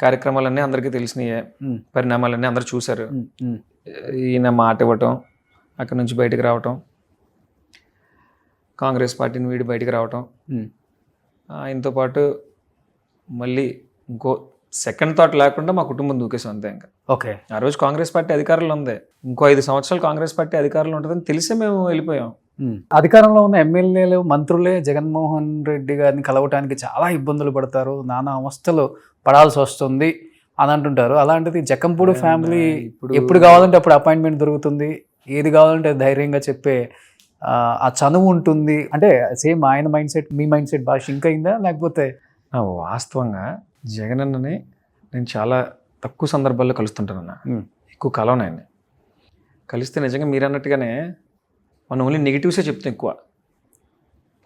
కార్యక్రమాలన్నీ అందరికీ తెలిసినాయే, పరిణామాలన్నీ అందరూ చూశారు. ఈయన మాట ఇవ్వటం, అక్కడి నుంచి బయటకు రావటం, కాంగ్రెస్ పార్టీని వీడి బయటకు రావటం, ఆయనతో పాటు మళ్ళీ ఇంకో సెకండ్ థాట్ లేకుండా మా కుటుంబం దూకేసాం అంతే. ఇంకా ఓకే, ఆ రోజు కాంగ్రెస్ పార్టీ అధికారంలో ఉంది, ఇంకో 5 సంవత్సరాలు కాంగ్రెస్ పార్టీ అధికారంలో ఉంటుందని తెలిసే మేము వెళ్ళిపోయాం. అధికారంలో ఉన్న ఎమ్మెల్యేలు మంత్రులే జగన్మోహన్ రెడ్డి గారిని కలవటానికి చాలా ఇబ్బందులు పడతారు, నానా అవస్థలు పడాల్సి వస్తుంది అని అంటుంటారు. అలాంటిది జక్కంపూడి ఫ్యామిలీ ఎప్పుడు కావాలంటే అప్పుడు అపాయింట్మెంట్ దొరుకుతుంది, ఏది కావాలంటే ధైర్యంగా చెప్పే ఆ చనువు ఉంటుంది. అంటే సేమ్ ఆయన మైండ్ సెట్ మీ మైండ్ సెట్ భాష ఇంకా అయిందా? లేకపోతే వాస్తవంగా జగన్ అన్నని నేను చాలా తక్కువ సందర్భాల్లో కలుస్తుంటానన్న, ఎక్కువ కలవను ఆయన్ని. కలిస్తే నిజంగా మీరు అన్నట్టుగానే మనం ఓన్లీ నెగిటివ్సే చెప్తాం, ఎక్కువ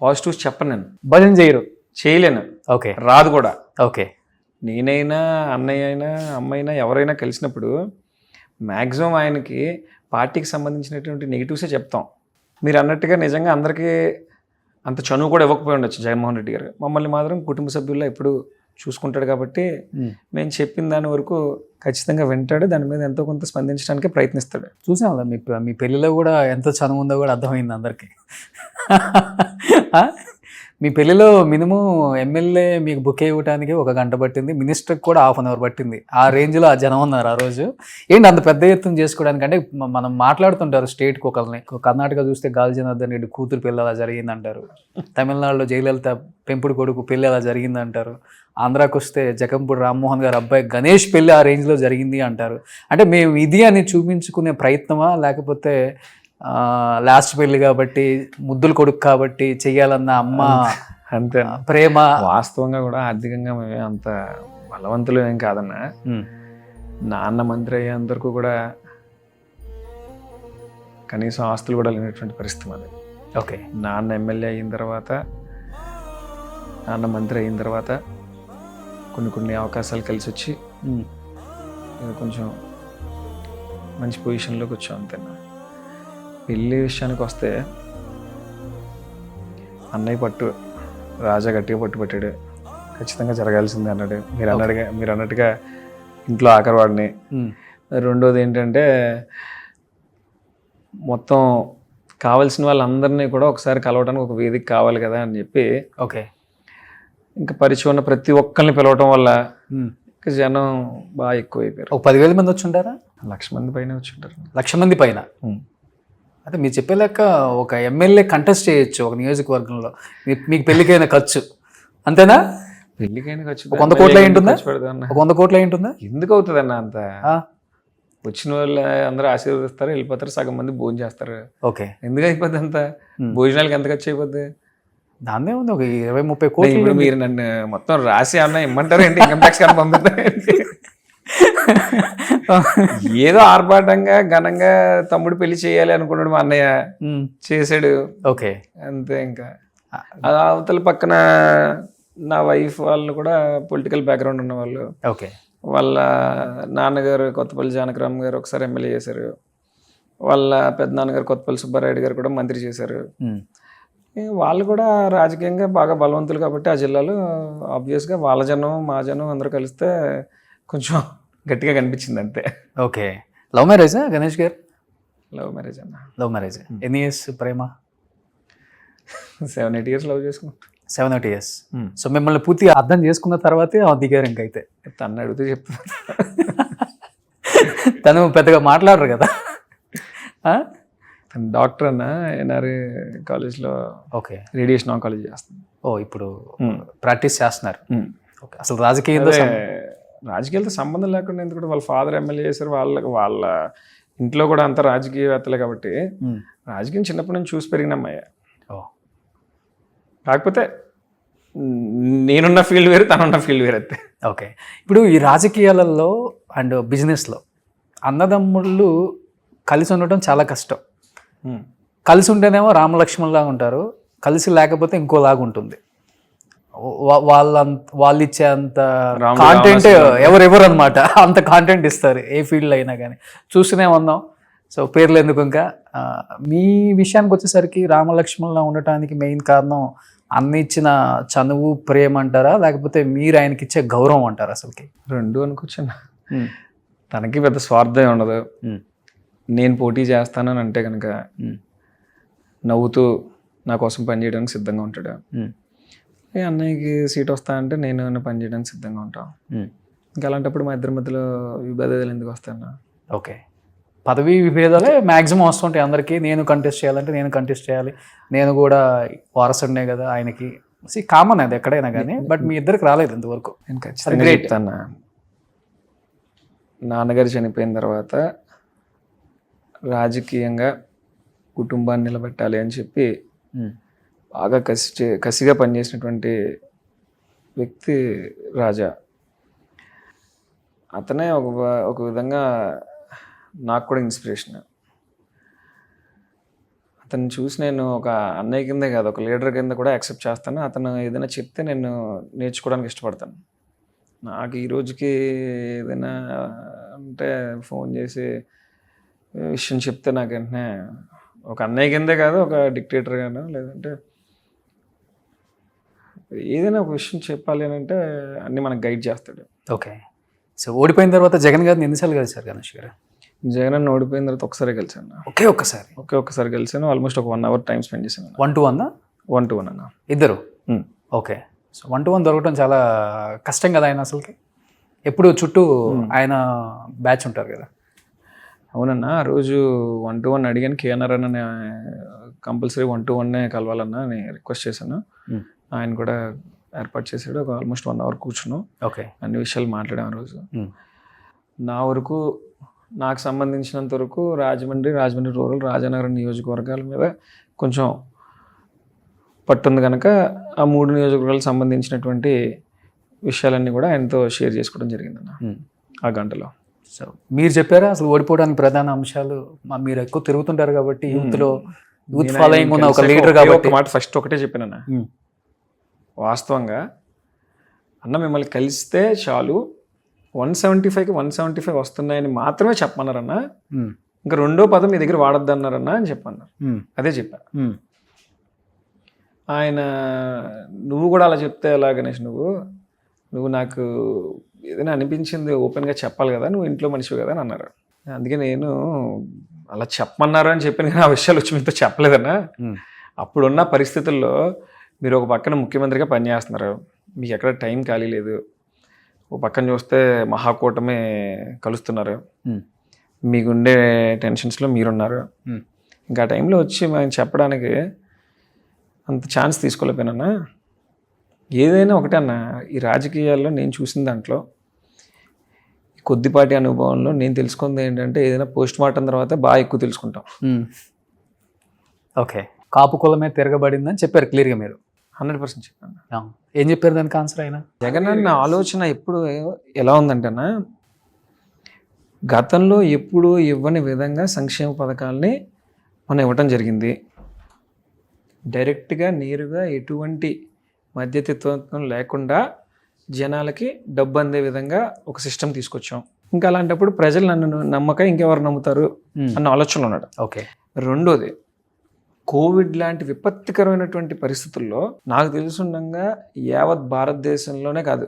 పాజిటివ్స్ చెప్పను. నేను భజన చేయలేను. ఓకే, రాదు కూడా. ఓకే, నేనైనా అన్నయ్య అయినా అమ్మైనా ఎవరైనా కలిసినప్పుడు మ్యాక్సిమం ఆయనకి పార్టీకి సంబంధించినటువంటి నెగిటివ్సే చెప్తాం. మీరు అన్నట్టుగా నిజంగా అందరికీ అంత చనువు కూడా ఇవ్వకపోయి ఉండొచ్చు జగన్మోహన్ రెడ్డి గారు. మమ్మల్ని మాత్రం కుటుంబ సభ్యుల్లో ఎప్పుడు చూసుకుంటాడు కాబట్టి మేము చెప్పిన దాని వరకు ఖచ్చితంగా వింటాడు, దాని మీద ఎంతో కొంత స్పందించడానికి ప్రయత్నిస్తాడు. చూసాం మీ పెళ్ళిలో కూడా ఎంత చనువు ఉందో కూడా అర్థమైంది అందరికీ. మీ పెళ్ళిలో మినిమం ఎమ్మెల్యే మీకు బుక్ ఇవ్వడానికి 1 గంట పట్టింది, మినిస్టర్కి కూడా 1/2 అవర్ పట్టింది. ఆ రేంజ్లో ఆ జనం ఉన్నారు ఆ రోజు. ఏంటి అంత పెద్ద ఎత్తున చేసుకోవడానికి? అంటే మనం మాట్లాడుతుంటారు స్టేట్కి ఒకరిని. కర్ణాటక చూస్తే గాలి జనార్దన్ రెడ్డి కూతురు పెళ్ళి అలా జరిగిందంటారు, తమిళనాడులో జయలలిత పెంపుడు కొడుకు పెళ్ళి అలా జరిగిందంటారు, ఆంధ్రాకి వస్తే జగంపూడి రామ్మోహన్ గారు అబ్బాయి గణేష్ పెళ్ళి ఆ రేంజ్లో జరిగింది అంటారు. అంటే మేము ఇది అని చూపించుకునే ప్రయత్నమా, లేకపోతే లాస్ట్ పెళ్ళి కాబట్టి ముద్దులు కొడుకు కాబట్టి చెయ్యాలన్న అమ్మ అంతే ప్రేమ? వాస్తవంగా కూడా ఆర్థికంగా మేమే అంత బలవంతులు ఏం కాదన్నా. నాన్న మంత్రి అయ్యేంతవరకు కూడా కనీసం ఆస్తులు కూడా లేనటువంటి పరిస్థితి మాది. ఓకే, నాన్న ఎమ్మెల్యే అయిన తర్వాత, నాన్న మంత్రి అయిన తర్వాత కొన్ని అవకాశాలు కలిసి వచ్చి కొంచెం మంచి పొజిషన్లోకి వచ్చాం అంతేనా. పెళ్ళి విషయానికి వస్తే అన్నయ్య రాజా గట్టిగా పట్టాడు, ఖచ్చితంగా జరగాల్సిందే అన్నాడు. మీరు అన్నట్టుగా ఇంట్లో ఆఖరివాడిని. రెండోది ఏంటంటే మొత్తం కావాల్సిన వాళ్ళందరినీ కూడా ఒకసారి కలవడానికి ఒక వేదిక కావాలి కదా అని చెప్పి ఓకే. ఇంకా పరిచయం ఉన్న ప్రతి ఒక్కరిని పిలవటం వల్ల ఇంకా జనం బాగా ఎక్కువ అయిపోయారు. ఒక 10,000 మంది వచ్చి ఉంటారా? 1,00,000 మంది పైన వచ్చి ఉంటారు. 1,00,000 మంది పైన. అంటే మీరు చెప్పే లెక్క ఒక ఎమ్మెల్యే కంటెస్ట్ చేయొచ్చు ఒక నియోజకవర్గంలో. మీకు పెళ్లికైన ఖర్చు అంతేనా? పెళ్లికైనా ఖర్చు 100 కోట్ల ఉంటుందా? 100 కోట్ల ఉంటుందా? ఎందుకు అవుతుంది అన్న అంత? వచ్చిన వాళ్ళు అందరూ ఆశీర్వదిస్తారు, వెళ్ళిపోతారు, సగం మంది భోజనం చేస్తారు. ఓకే. ఎందుకు అయిపోద్ది అంత? భోజనాలకి ఎంత ఖర్చు అయిపోద్ది? దాన్నే ఉంది ఒక 20-30 కోట్లు. ఇప్పుడు మీరు నన్ను మొత్తం రాసి అన్న ఇమ్మంటారు ఏంటి? ఇన్కమ్ ట్యాక్స్ కానీ పంపిస్తారండి. ఏదో ఆర్భాటంగా ఘనంగా తమ్ముడు పెళ్లి చేయాలి అనుకున్నాడు మా అన్నయ్య, చేశాడు. ఓకే. అంతే. ఇంకా అవతల పక్కన నా వైఫ్ వాళ్ళు కూడా పొలిటికల్ బ్యాక్గ్రౌండ్ ఉన్న వాళ్ళు. ఓకే. వాళ్ళ నాన్నగారు కొత్తపల్లి జానకరామ్ గారు ఒకసారి ఎమ్మెల్యే చేశారు. వాళ్ళ పెద్ద నాన్నగారు కొత్తపల్లి సుబ్బారాయుడు గారు కూడా మంత్రి చేశారు. వాళ్ళు కూడా రాజకీయంగా బాగా బలవంతులు కాబట్టి ఆ జిల్లాలో ఆబ్వియస్గా వాళ్ళ జనం మా జనం అందరూ కలిస్తే కొంచెం గట్టిగా కనిపించింది అంతే. ఓకే. లవ్ మ్యారేజా గణేష్ గారు? లవ్ మ్యారేజ్ అన్న. Love marriage. ఎన్ని ఇయర్స్ ప్రేమ? 7-8 years లవ్ చేసుకున్నాం. 7-8 years. సో మిమ్మల్ని పూర్తిగా అర్థం చేసుకున్న తర్వాతే దిగారు ఇంకైతే. తను అడిగితే చెప్తా. తను పెద్దగా మాట్లాడరు కదా. తను డాక్టర్ అన్న, ఎన్ఆర్ఏ కాలేజ్లో. ఓకే. రేడియేషన్ ఆంకాలజీ చేస్తుంది. ఇప్పుడు ప్రాక్టీస్ చేస్తున్నారు. ఓకే. అసలు రాజకీయాలతో సంబంధం లేకుండా ఎందుకంటే వాళ్ళ ఫాదర్ ఎమ్మెల్యే చేశారు. వాళ్ళ ఇంట్లో కూడా అంతా రాజకీయవేత్తలే కాబట్టి రాజకీయం చిన్నప్పటి నుంచి చూసి పెరిగినమ్మయ్య. కాకపోతే నేనున్న ఫీల్డ్ వేరు, తనున్న ఫీల్డ్ వేరు అయితే. ఓకే. ఇప్పుడు ఈ రాజకీయాలలో అండ్ బిజినెస్లో అన్నదమ్ముళ్ళు కలిసి ఉండటం చాలా కష్టం. కలిసి ఉంటేనేమో రామలక్ష్మణ్లా ఉంటారు, కలిసి లేకపోతే ఇంకోలాగా ఉంటుంది. వాళ్ళు ఇచ్చే అంత కాంటెంట్ ఎవరెవరు అనమాట, అంత కాంటెంట్ ఇస్తారు ఏ ఫీల్డ్లో అయినా కానీ. చూస్తూనే ఉన్నాం. సో పేర్లు ఎందుకు. ఇంకా మీ విషయానికి వచ్చేసరికి రామలక్ష్మణ్లా ఉండటానికి మెయిన్ కారణం అన్న ఇచ్చిన చనువు, ప్రేమ అంటారా, లేకపోతే మీరు ఆయనకి ఇచ్చే గౌరవం అంటారా? అసలుకి రెండు అనుకోవచ్చున్నా. తనకి పెద్ద స్వార్థం ఉండదు. నేను పోటీ చేస్తానని అంటే కనుక నవ్వుతూ నా కోసం పనిచేయడానికి సిద్ధంగా ఉంటాడు. అన్నయ్యకి సీట్ వస్తా అంటే నేను పనిచేయడానికి సిద్ధంగా ఉంటాను. ఇంకా అలాంటప్పుడు మా ఇద్దరి మధ్యలో విభేదాలు ఎందుకు వస్తాయన్నా? ఓకే. పదవీ విభేదాలే మ్యాక్సిమం వస్తుంటాయి అందరికీ. నేను కంటెస్ట్ చేయాలంటే నేను కంటెస్ట్ చేయాలి, నేను కూడా వారసుడినే కదా ఆయనకి. కామన్ అది ఎక్కడైనా కానీ. బట్ మీ ఇద్దరికి రాలేదు ఇంతవరకు. నేను ఖచ్చితంగా చెప్తాను. నాన్నగారు చనిపోయిన తర్వాత రాజకీయంగా కుటుంబాన్ని నిలబెట్టాలి అని చెప్పి బాగా కసిగా పనిచేసినటువంటి వ్యక్తి రాజా. అతనే ఒక విధంగా నాకు కూడా ఇన్స్పిరేషన్. అతన్ని చూసి నేను ఒక అన్నయ్య కిందే కాదు, ఒక లీడర్ కింద కూడా యాక్సెప్ట్ చేస్తాను. అతను ఏదైనా చెప్తే నేను నేర్చుకోవడానికి ఇష్టపడతాను. నాకు ఈ రోజుకి ఏదైనా అంటే ఫోన్ చేసి విషయం చెప్తే నాకు వెంటనే ఒక అన్నయ్య కిందే కాదు, ఒక డిక్టేటర్ గాను, లేదంటే ఏదైనా ఒక విషయం చెప్పాలి అని అంటే అన్నీ మనకు గైడ్ చేస్తాడు. ఓకే. సో ఓడిపోయిన తర్వాత జగన్ గారిని ఎన్నిసార్లు కలిసారు గణేష్ గారు? జగన్ అన్న ఓడిపోయిన తర్వాత ఒకసారి కలిసాను. ఒక్కసారి కలిసాను. ఆల్మోస్ట్ ఒక 1 hour టైం స్పెండ్ చేశాను. 1-to-1 1-to-1 అన్న ఇద్దరు. ఓకే. సో 1-to-1 దొరకడం చాలా కష్టం కదా ఆయన అసలుకి. ఎప్పుడు చుట్టూ ఆయన బ్యాచ్ ఉంటారు కదా. అవునన్నా. ఆ రోజు 1-to-1 అడిగాను. కేఎన్ఆర్ అన్న కంపల్సరీ 1-to-1 కలవాలన్నా అని రిక్వెస్ట్ చేశాను. ఆయన కూడా ఏర్పాటు చేశాడు. ఒక ఆల్మోస్ట్ 1 hour కూర్చున్నాం. ఓకే. అన్ని విషయాలు మాట్లాడాం ఆ రోజు. నా వరకు, నాకు సంబంధించినంత వరకు రాజమండ్రి రూరల్, రాజానగరం నియోజకవర్గాల మీద కొంచెం పట్టుంది కనుక ఆ 3 నియోజకవర్గాలకు సంబంధించినటువంటి విషయాలన్నీ కూడా ఆయనతో షేర్ చేసుకోవడం జరిగిందన్న ఆ గంటలో. సో మీరు చెప్పారా అసలు ఓడిపోవడానికి ప్రధాన అంశాలు? మీరు ఎక్కువ తిరుగుతుంటారు కాబట్టి యూత్ ఫాలోయింగ్ ఉన్న ఒక లీడర్ కాబట్టి మాట ఫస్ట్ ఒకటే చెప్పానన్న. వాస్తవంగా అన్న మిమ్మల్ని కలిస్తే చాలు 175కి 175 వస్తున్నాయని మాత్రమే చెప్పమన్నారన్న. ఇంకా రెండో పదం మీ దగ్గర వాడద్దు అన్నారన్న అని చెప్పన్నారు. అదే చెప్పా. ఆయన నువ్వు కూడా అలా చెప్తే ఎలా గణేష్, నువ్వు నువ్వు నాకు ఏదైనా అనిపించింది ఓపెన్గా చెప్పాలి కదా, నువ్వు ఇంట్లో మనిషివి కదా అని అన్నారు. అందుకే నేను అలా చెప్పమన్నారు అని చెప్పాను, కానీ ఆ విషయాలు వచ్చి మీతో చెప్పలేదన్నా. అప్పుడున్న పరిస్థితుల్లో మీరు ఒక పక్కన ముఖ్యమంత్రిగా పనిచేస్తున్నారు, మీకు ఎక్కడ టైం ఖాళీ లేదు, ఒక పక్కన చూస్తే మహాకూటమి కలుస్తున్నారు, మీకుండే టెన్షన్స్లో మీరున్నారు. ఇంకా ఆ టైంలో వచ్చి మనం చెప్పడానికి అంత ఛాన్స్ తీసుకోలేకపోయినా. ఏదైనా ఒకటే అన్న, ఈ రాజకీయాల్లో నేను చూసిన దాంట్లో కొద్దిపాటి అనుభవంలో నేను తెలుసుకుంది ఏంటంటే, ఏదైనా పోస్ట్ మార్టం తర్వాత బాగా ఎక్కువ తెలుసుకుంటాం. ఓకే, కాపు కులమే తిరగబడిందని చెప్పారు క్లియర్గా మీరు. 100% చెప్పాను. ఏం చెప్పారు దానికి ఆన్సర్ అయినా? జగన్ అన్న ఆలోచన ఎప్పుడు ఎలా ఉందంటేనా, గతంలో ఎప్పుడు ఇవ్వని విధంగా సంక్షేమ పథకాలని మనం ఇవ్వటం జరిగింది. డైరెక్ట్గా నేరుగా ఎటువంటి మధ్యతత్వం లేకుండా జనాలకి డబ్బు అందే విధంగా ఒక సిస్టమ్ తీసుకొచ్చాం. ఇంకా అలాంటప్పుడు ప్రజలు నన్ను నమ్మక ఇంకెవరు నమ్ముతారు అన్న ఆలోచనలో ఉన్నాడు. ఓకే. రెండోది, కోవిడ్ లాంటి విపత్తికరమైనటువంటి పరిస్థితుల్లో నాకు తెలుసుండగా యావత్ భారతదేశంలోనే కాదు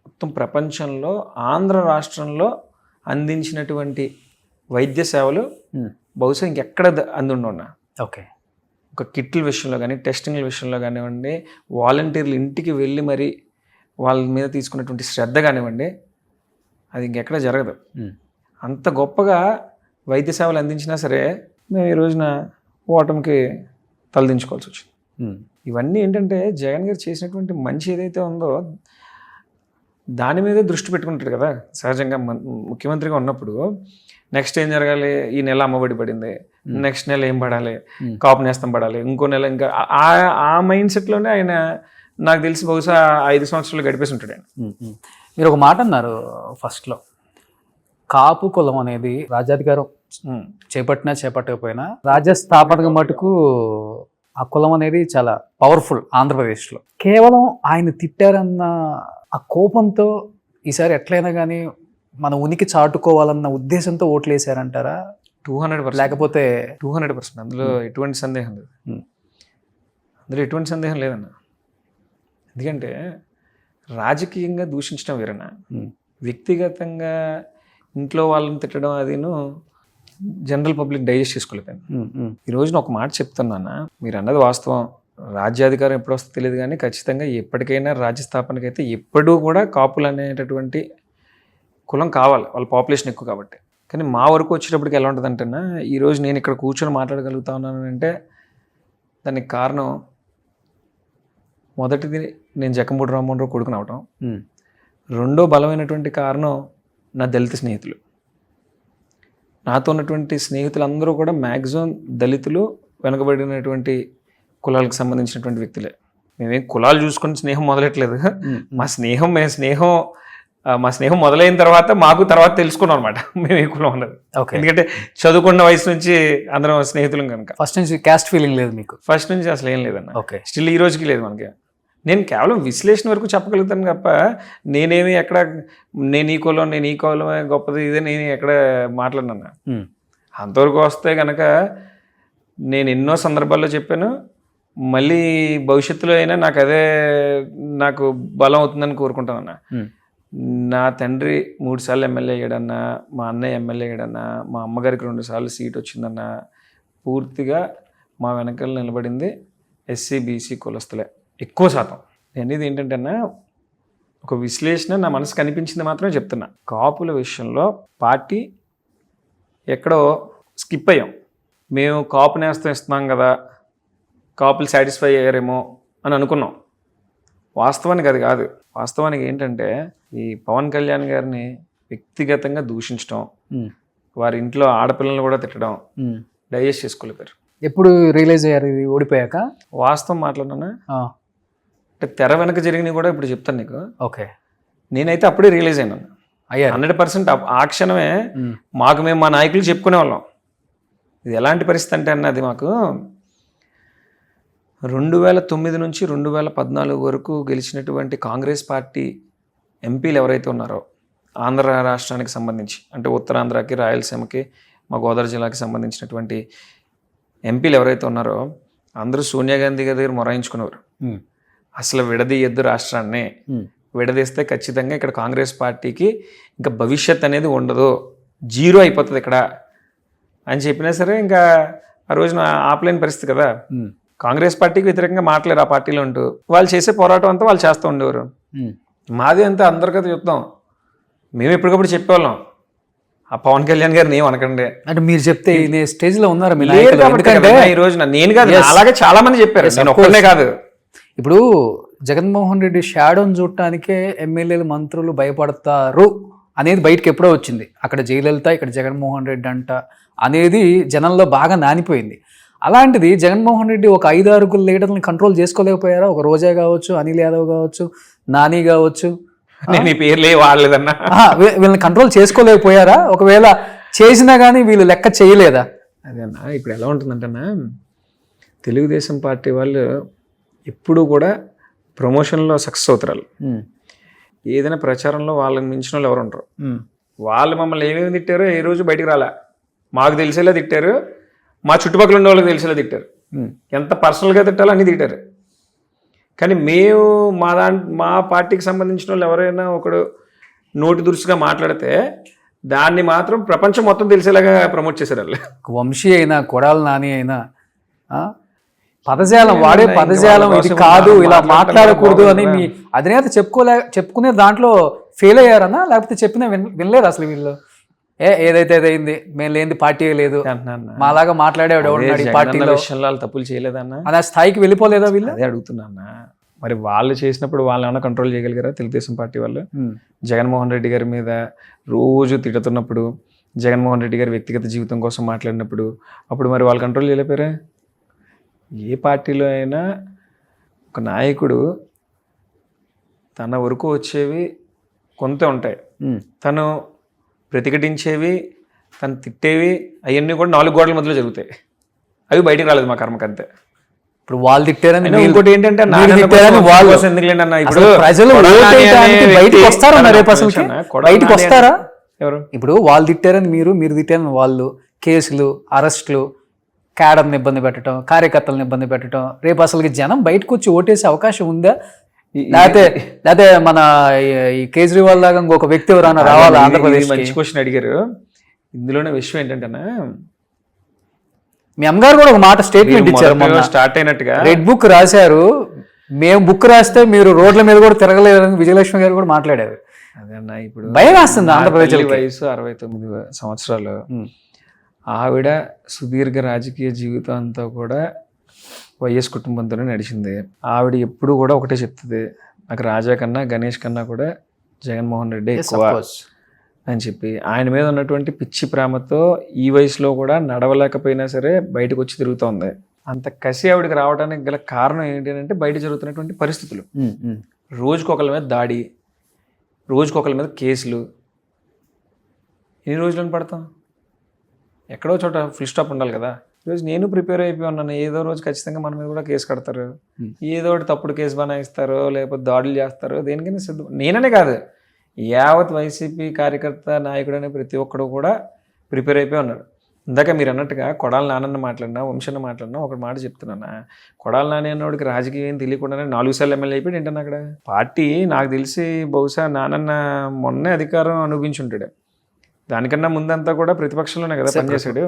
మొత్తం ప్రపంచంలో ఆంధ్ర రాష్ట్రంలో అందించినటువంటి వైద్య సేవలు బహుశా ఇంకెక్కడ అందుండున్నా. ఓకే. ఒక కిట్ల విషయంలో కానీ, టెస్టింగ్ల విషయంలో కానివ్వండి, వాలంటీర్లు ఇంటికి వెళ్ళి మరి వాళ్ళ మీద తీసుకున్నటువంటి శ్రద్ధ కానివ్వండి, అది ఇంకెక్కడ జరగదు. అంత గొప్పగా వైద్య సేవలు అందించినా సరే మేము ఈ రోజున ఓటమికి తలదించుకోవాల్సి వచ్చింది. ఇవన్నీ ఏంటంటే జగన్ గారు చేసినటువంటి మంచి ఏదైతే ఉందో దాని మీదే దృష్టి పెట్టుకుంటాడు కదా. సహజంగా ముఖ్యమంత్రిగా ఉన్నప్పుడు నెక్స్ట్ ఏం జరగాలి, ఈ నెల అమ్మఒడి పడింది, నెక్స్ట్ నెల ఏం పడాలి, కాపు నేస్తం పడాలి, ఇంకో నెల ఇంకా ఆ మైండ్ సెట్లోనే ఆయన నాకు తెలిసి బహుశా 5 సంవత్సరాలు గడిపేసి ఉంటాడు ఆయన. మీరు ఒక మాట అన్నారు ఫస్ట్లో, కాపు కులం అనేది రాజ్యాధికారం చేపట్టకపోయినా రాజ్య స్థాపనకు మటుకు ఆ కులం అనేది చాలా పవర్ఫుల్ ఆంధ్రప్రదేశ్లో. కేవలం ఆయన తిట్టారన్న ఆ కోపంతో ఈసారి ఎట్లయినా కానీ మన ఉనికి చాటుకోవాలన్న ఉద్దేశంతో ఓట్లు వేసారంటారా? 200%. లేకపోతే 200%. అందులో ఎటువంటి సందేహం లేదు. అందులో ఎటువంటి సందేహం లేదన్న. ఎందుకంటే రాజకీయంగా దూషించడం వేరన్నా, వ్యక్తిగతంగా ఇంట్లో వాళ్ళని తిట్టడం అదిను జనరల్ పబ్లిక్ డైజెస్ట్ చేసుకోలేకపోయాను. ఈ రోజున ఒక మాట చెప్తున్నానా, మీరు అన్నది వాస్తవం. రాజ్యాధికారం ఎప్పుడు వస్తుందో తెలియదు, కానీ ఖచ్చితంగా ఎప్పటికైనా రాజ్య స్థాపనకి అయితే ఎప్పుడూ కూడా కాపులు అనేటటువంటి కులం కావాలి, వాళ్ళ పాపులేషన్ ఎక్కువ కాబట్టి. కానీ మా వరకు వచ్చేటప్పటికి ఎలా ఉంటుంది అంటేనా, ఈరోజు నేను ఇక్కడ కూర్చొని మాట్లాడగలుగుతా ఉన్నాను అంటే దానికి కారణం మొదటిది నేను జక్కంపూడి రామ్మోహన్ రావు కొడుకుని అవటం. రెండో బలమైనటువంటి కారణం నా దళిత స్నేహితులు. నాతో ఉన్నటువంటి స్నేహితులందరూ కూడా మ్యాక్సిమం దళితులు, వెనుకబడినటువంటి కులాలకు సంబంధించినటువంటి వ్యక్తులే. మేమేం కులాలు చూసుకొని స్నేహం మొదలెట్లేదు. మా స్నేహం మొదలైన తర్వాత మాకు తర్వాత తెలుసుకున్నాం అనమాట మేము ఏ కులం ఉన్నది. ఎందుకంటే చదువుకున్న వయసు నుంచి అందరం స్నేహితులం కనుక. ఫస్ట్ నుంచి క్యాస్ట్ ఫీలింగ్ లేదు మీకు? ఫస్ట్ నుంచి అసలు ఏం లేదన్న. ఓకే. స్టిల్ ఈ రోజుకి లేదు మనకి. నేను కేవలం విశ్లేషణ వరకు చెప్పగలుగుతాను తప్ప నేనేమి ఎక్కడ నేను ఈ కులమే గొప్పది ఇదే నేను ఎక్కడ మాట్లాడినా. అంతవరకు వస్తే కనుక నేను ఎన్నో సందర్భాల్లో చెప్పాను, మళ్ళీ భవిష్యత్తులో అయినా నాకు బలం అవుతుందని కోరుకుంటానన్నా. నా తండ్రి 3 సార్లు ఎమ్మెల్యే అయ్యాడన్నా, మా అన్నయ్య ఎమ్మెల్యే అయ్యాడన్నా, మా అమ్మగారికి 2 సార్లు సీట్ వచ్చిందన్నా, పూర్తిగా మా వెనకాల నిలబడింది ఎస్సీ బీసీ కులస్తులే ఎక్కువ శాతం. అనేది ఏంటంటే అన్న, ఒక విశ్లేషణ నా మనసుకు అనిపించింది మాత్రమే చెప్తున్నా. కాపుల విషయంలో పార్టీ ఎక్కడో స్కిప్ అయ్యాం. మేము కాపు నేస్తం ఇస్తున్నాం కదా, కాపులు సాటిస్ఫై అయ్యారేమో అని అనుకున్నాం. వాస్తవానికి అది కాదు. వాస్తవానికి ఏంటంటే ఈ పవన్ కళ్యాణ్ గారిని వ్యక్తిగతంగా దూషించడం, వారి ఇంట్లో ఆడపిల్లలు కూడా తిట్టడం డైజెస్ట్ చేసుకోలేపారు. ఎప్పుడు రియలైజ్ అయ్యారు ఇది ఓడిపోయాక? వాస్తవం మాట్లాడినా అంటే తెర వెనక జరిగినవి కూడా ఇప్పుడు చెప్తాను నీకు. ఓకే. నేనైతే అప్పుడే రియలైజ్ అయినాను. 100% ఆ క్షణమే మేము మా నాయకులు చెప్పుకునే వాళ్ళం. ఇది ఎలాంటి పరిస్థితి అంటే అన్నది మాకు 2009 నుంచి 2014 వరకు గెలిచినటువంటి కాంగ్రెస్ పార్టీ ఎంపీలు ఎవరైతే ఉన్నారో ఆంధ్ర రాష్ట్రానికి సంబంధించి, అంటే ఉత్తరాంధ్రకి, రాయలసీమకి, మా గోదావరి జిల్లాకి సంబంధించినటువంటి ఎంపీలు ఎవరైతే ఉన్నారో అందరూ సోనియా గాంధీ గారి దగ్గర మొరాయించుకునేవారు. అసలు విడదీయద్దు రాష్ట్రాన్ని, విడదీస్తే ఖచ్చితంగా ఇక్కడ కాంగ్రెస్ పార్టీకి ఇంకా భవిష్యత్ అనేది ఉండదు, జీరో అయిపోతుంది ఇక్కడ అని చెప్పినా సరే ఇంకా ఆ రోజున ఆపలేని పరిస్థితి కదా. కాంగ్రెస్ పార్టీకి వ్యతిరేకంగా మాట్లాడారు ఆ పార్టీలో ఉంటూ, వాళ్ళు చేసే పోరాటం అంతా వాళ్ళు చేస్తూ ఉండేవారు. మాది అంతా అందరికీ చెప్తాం, మేము ఎప్పటికప్పుడు చెప్పేవాళ్ళం ఆ పవన్ కళ్యాణ్ గారిని ఏం అనకండి అంటే మీరు చెప్తే స్టేజ్ లో ఉన్నారు మీ లేదు నాయకులు. కాబట్టి ఎందుకంటే కదా ఈ రోజున నేను కాదు, అలాగే చాలా మంది చెప్పారు, నేను ఒక్కనే కాదు. ఇప్పుడు జగన్మోహన్ రెడ్డి షాడోని చూడటానికే ఎమ్మెల్యేలు మంత్రులు భయపడతారు అనేది బయటకు ఎప్పుడో వచ్చింది. అక్కడ జయలలిత, ఇక్కడ జగన్మోహన్ రెడ్డి అంట అనేది జనంలో బాగా నానిపోయింది. అలాంటిది జగన్మోహన్ రెడ్డి ఒక 5-6 లీడర్ని కంట్రోల్ చేసుకోలేకపోయారా? ఒక రోజా కావచ్చు, అనిల్ యాదవ్ కావచ్చు, నాని కావచ్చు, నేను ఈ పేర్లే వాడలేదన్నా. వీళ్ళని కంట్రోల్ చేసుకోలేకపోయారా? ఒకవేళ చేసినా కానీ వీళ్ళు లెక్క చేయలేదా? అదే అన్న, ఇప్పుడు ఎలా ఉంటుందంటన్నా, తెలుగుదేశం పార్టీ వాళ్ళు ఎప్పుడు కూడా ప్రమోషన్లో సక్సెస్ అవుతారు. ఏదైనా ప్రచారంలో వాళ్ళని మించిన వాళ్ళు ఎవరు ఉంటారు. వాళ్ళు మమ్మల్ని ఏమేమి తిట్టారో ఏ రోజు బయటికి రాలే, మాకు తెలిసేలా తిట్టారు, మా చుట్టుపక్కల ఉన్న వాళ్ళకి తెలిసేలా తిట్టారు, ఎంత పర్సనల్గా తిట్టాలో అన్నీ తిట్టారు. కానీ మేము మా పార్టీకి సంబంధించిన వాళ్ళు ఎవరైనా ఒకడు నోటి దురుసుగా మాట్లాడితే దాన్ని మాత్రం ప్రపంచం మొత్తం తెలిసేలాగా ప్రమోట్ చేశారు వాళ్ళు. వంశీ అయినా, కొడాలి నాని అయినా పదజాలం వాడే పదజాలం ఇది కాదు, ఇలా మాట్లాడకూడదు అని మీ అధినేత చెప్పుకునే దాంట్లో ఫెయిల్ అయ్యారన్నా, లేకపోతే చెప్పినా వినలేదు అసలు వీళ్ళు? ఏదైతే అయింది, మేము లేని పార్టీ లేదు, మాలాగా మాట్లాడేవాడు ఎవడున్నాడు ఈ పార్టీలో విషయంలో వాళ్ళు తప్పులు చేయలేదన్నా, అది ఆ స్థాయికి వెళ్ళిపోలేదా వీళ్ళు? అదే అడుగుతున్నా. మరి వాళ్ళు చేసినప్పుడు వాళ్ళు ఏమైనా కంట్రోల్ చేయగలిగారా తెలుగుదేశం పార్టీ వాళ్ళు? జగన్మోహన్ రెడ్డి గారి మీద రోజు తిడుతున్నప్పుడు, జగన్మోహన్ రెడ్డి గారి వ్యక్తిగత జీవితం కోసం మాట్లాడినప్పుడు అప్పుడు మరి వాళ్ళు కంట్రోల్ చేయలేపారా? ఏ పార్టీలో అయినా ఒక నాయకుడు తన వరకు వచ్చేవి కొంత ఉంటాయి, తను ప్రతిఘటించేవి, తను తిట్టేవి, అవన్నీ కూడా 4 గోడల మధ్యలో జరుగుతాయి. అవి బయటికి రాలేదు మా కర్మకంతే. ఇప్పుడు వాళ్ళు తిట్టారని, ఇంకోటి ఏంటంటే ప్రజలు బయటకు వస్తారా? రేపు అసలు బయటకు వస్తారా? ఎవరు? ఇప్పుడు వాళ్ళు తిట్టారని మీరు తిట్టారని వాళ్ళు, కేసులు, అరెస్టులు, క్యాడర్ని ఇబ్బంది పెట్టడం, కార్యకర్తలను ఇబ్బంది పెట్టడం, రేపు అసలు జనం బయటకు వచ్చి ఓటేసే అవకాశం ఉందా? లేకపోతే మన ఈ కేజ్రీవాల్ లాగా ఇంకొక వ్యక్తి ఎవరైనా రావాలా ఆంధ్రప్రదేశ్? మంచి క్వశ్చన్ అడిగారు. ఇందులోనే విషయం ఏంటంటేనా, మీ అమ్మగారు కూడా ఒక మాట స్టేట్మెంట్ ఇచ్చారు, స్టార్ట్ అయినట్టుగా రెడ్ బుక్ రాశారు, మేము బుక్ రాస్తే మీరు రోడ్ల మీద కూడా తిరగలేదని విజయలక్ష్మి గారు కూడా మాట్లాడారు. అదన్నా ఇప్పుడు భయం వేస్తుంది ఆంధ్రప్రదేశ్. వయసు 69 సంవత్సరాలు, ఆవిడ సుదీర్ఘ రాజకీయ జీవితం అంతా కూడా వైఎస్ కుటుంబంతోనే నడిచింది. ఆవిడ ఎప్పుడు కూడా ఒకటే చెప్తుంది, నాకు రాజా కన్నా గణేష్ కన్నా కూడా జగన్మోహన్ రెడ్డి ఎక్కువ అని చెప్పి. ఆయన మీద ఉన్నటువంటి పిచ్చి ప్రేమతో ఈ వయసులో కూడా నడవలేకపోయినా సరే బయటకు వచ్చి తిరుగుతోంది. అంత కసి ఆవిడకి రావడానికి గల కారణం ఏంటి అంటే బయట జరుగుతున్నటువంటి పరిస్థితులు. రోజుకొకరి మీద దాడి, రోజుకొకరి మీద కేసులు. ఎన్ని రోజులను పడతాం? ఎక్కడో చోట ఫుల్ స్టాప్ ఉండాలి కదా. ఈరోజు నేను ప్రిపేర్ అయిపోయి ఉన్నాను, ఏదో రోజు ఖచ్చితంగా మన మీద కూడా కేసు కడతారు, ఏదో ఒకటి తప్పుడు కేసు బనాయిస్తారో లేకపోతే దాడులు చేస్తారో, దేనికైనా సిద్ధం. నేననే కాదు, యావత్ వైసీపీ కార్యకర్త నాయకుడనే ప్రతి ఒక్కడు కూడా ప్రిపేర్ అయిపోయి ఉన్నాడు. ఇందాక మీరు అన్నట్టుగా కొడాలి నానన్న మాట్లాడినా, వంశన్న మాట్లాడినా ఒక మాట చెప్తున్నానా, కొడాలి నాని అన్నోడికి రాజకీయం ఏం తెలియకుండానే 4 సార్లు ఎమ్మెల్యే అయిపోయాడు ఏంటన్నా అక్కడ. పార్టీ నాకు తెలిసి బహుశా నానన్న మొన్నే అధికారం అనుభవించుంటాడు, దానికన్నా ముందంతా కూడా ప్రతిపక్షంలోనే కదా పనిచేశాడు.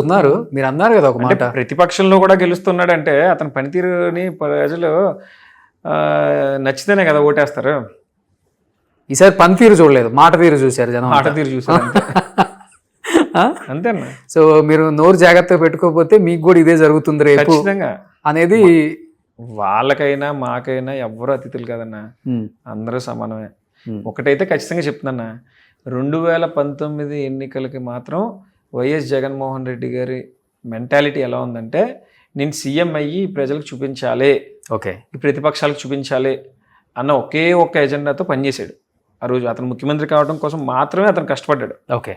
ఉన్నారు, మీరు అన్నారు కదా ఒక మాట, ప్రతిపక్షంలో కూడా గెలుస్తున్నాడు అంటే అతని పనితీరుని ప్రజలు నచ్చితేనే కదా ఓటేస్తారు. ఈసారి పనితీరు చూడలేదు, మాట తీరు చూశారు జనం. మాట తీరు చూసారు అంతేనా. సో మీరు నోరు జాగ్రత్తగా పెట్టుకోకపోతే మీకు కూడా ఇదే జరుగుతుంది రేపు ఖచ్చితంగా అనేది. వాళ్ళకైనా మాకైనా ఎవ్వరూ అతిథులు కదన్నా, అందరూ సమానమే. ఒకటైతే ఖచ్చితంగా చెప్తున్నా, 2019 ఎన్నికలకి మాత్రం వైఎస్ జగన్మోహన్ రెడ్డి గారి మెంటాలిటీ ఎలా ఉందంటే, నేను సీఎం అయ్యి ప్రజలకు చూపించాలి, ఓకే ఈ ప్రతిపక్షాలకు చూపించాలి అన్న ఒకే ఒక్క ఎజెండాతో పనిచేశాడు. ఆ రోజు అతను ముఖ్యమంత్రి కావడం కోసం మాత్రమే అతను కష్టపడ్డాడు. ఓకే.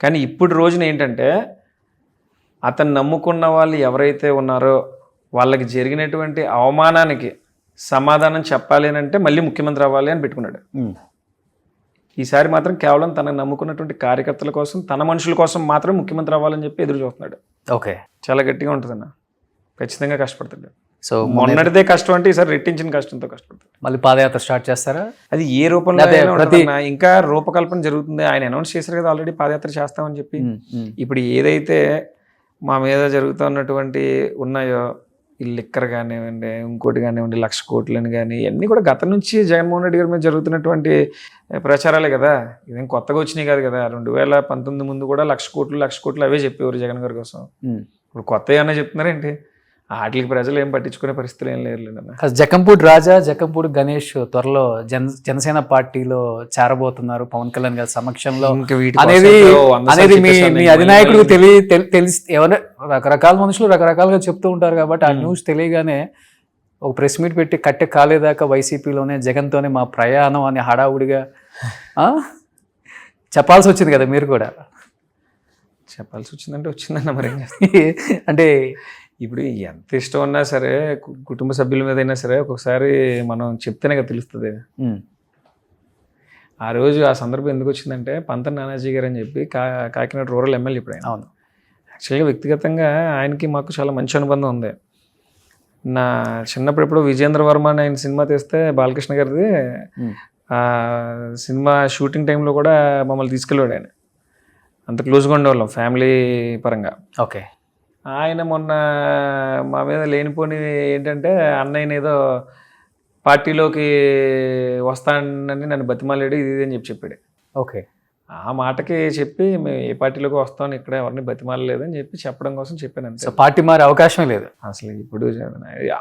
కానీ ఇప్పుడు రోజున ఏంటంటే, అతను నమ్ముకున్న వాళ్ళు ఎవరైతే ఉన్నారో వాళ్ళకి జరిగినటువంటి అవమానానికి సమాధానం చెప్పాలి అని అంటే మళ్ళీ ముఖ్యమంత్రి అవ్వాలి అని పెట్టుకున్నాడు. ఈసారి మాత్రం కేవలం తనకు నమ్ముకున్నటువంటి కార్యకర్తల కోసం, తన మనుషుల కోసం మాత్రం ముఖ్యమంత్రి అవ్వాలని చెప్పి ఎదురు చూస్తున్నాడు. ఓకే, చాలా గట్టిగా ఉంటుందన్న, ఖచ్చితంగా కష్టపడతాడు. సో మొన్నటిదే కష్టం అంటే ఈసారి రెట్టించిన కష్టంతో కష్టపడతారు. మళ్ళీ పాదయాత్ర స్టార్ట్ చేస్తారా? అది ఏ రూపంలో అదే, అయినా ప్రతి- ఉంటుందన్నా. ఇంకా రూపకల్పన జరుగుతుంది. ఆయన అనౌన్స్ చేశారు కదా ఆల్రెడీ పాదయాత్ర చేస్తామని చెప్పి. ఇప్పుడు ఏదైతే మా మీద జరుగుతున్నటువంటి ఉన్నాయో ఈ లిక్కర్ కానివ్వండి, ఇంకోటి కానివ్వండి, 1,00,000 కోట్లని కానీ ఇవన్నీ కూడా గతం నుంచి జగన్మోహన్ రెడ్డి గారి మీద జరుగుతున్నటువంటి ప్రచారాలే కదా. ఇదేం కొత్తగా వచ్చినాయి కాదు కదా. 2019 ముందు కూడా 1,00,000 కోట్లు అవే చెప్పేవారు జగన్ గారి కోసం. ఇప్పుడు కొత్త ఏమన్నా చెప్తున్నారేంటి? వాటికి ప్రజలు ఏం పట్టించుకునే పరిస్థితులు ఏం లేరులేదన్న. జకంపూడి రాజా, జకంపూడి గణేష్ త్వరలో జనసేన పార్టీలో చేరబోతున్నారు పవన్ కళ్యాణ్ గారి సమక్షంలో ఇంకా వీటి కోసం అనేది ఏదో 100 సార్లు అనేది మీ చెప్పేసాను మీ నేను. అధినాయకుడికి తెలిసి ఎవరైనా రకరకాల మనుషులు రకరకాలుగా చెప్తూ ఉంటారు కాబట్టి ఆ న్యూస్ తెలియగానే ఒక ప్రెస్ మీట్ పెట్టి కట్టె కాలేదాకా వైసీపీలోనే జగన్తోనే మా ప్రయాణం అని హడావుడిగా చెప్పాల్సి వచ్చింది కదా మీరు కూడా. చెప్పాల్సి వచ్చిందంటే వచ్చిందన్న మరి ఏం చేస్తాం? అంటే ఇప్పుడు ఎంత ఇష్టం ఉన్నా సరే కుటుంబ సభ్యుల మీద అయినా సరే ఒక్కొక్కసారి మనం చెప్తేనే కదా తెలుస్తుంది. ఆ రోజు ఆ సందర్భం ఎందుకు వచ్చిందంటే పంత నానాజీ గారు అని చెప్పి కాకినాడ రూరల్ ఎమ్మెల్యే ఇప్పుడు ఆయన. అవును, యాక్చువల్గా వ్యక్తిగతంగా ఆయనకి మాకు చాలా మంచి అనుబంధం ఉంది. నా చిన్నప్పుడు ఎప్పుడు విజేంద్ర వర్మ అని ఆయన సినిమా తీస్తే బాలకృష్ణ గారిది ఆ సినిమా షూటింగ్ టైంలో కూడా మమ్మల్ని తీసుకెళ్ళాడు ఆయన. అంత క్లోజ్గా ఉండేవాళ్ళం ఫ్యామిలీ పరంగా. ఓకే. ఆయన మొన్న మా మీద లేనిపోని ఏంటంటే అన్నయ్యని ఏదో పార్టీలోకి వస్తానని నన్ను బతిమాలాడు ఇది అని చెప్పాడు. ఓకే. ఆ మాటకి చెప్పి మేము ఏ పార్టీలోకి వస్తామని ఇక్కడ ఎవరిని బతిమాలలేదని చెప్పడం కోసం చెప్పాను అంతే. సో పార్టీ మారే అవకాశమే లేదు అసలు ఇప్పుడు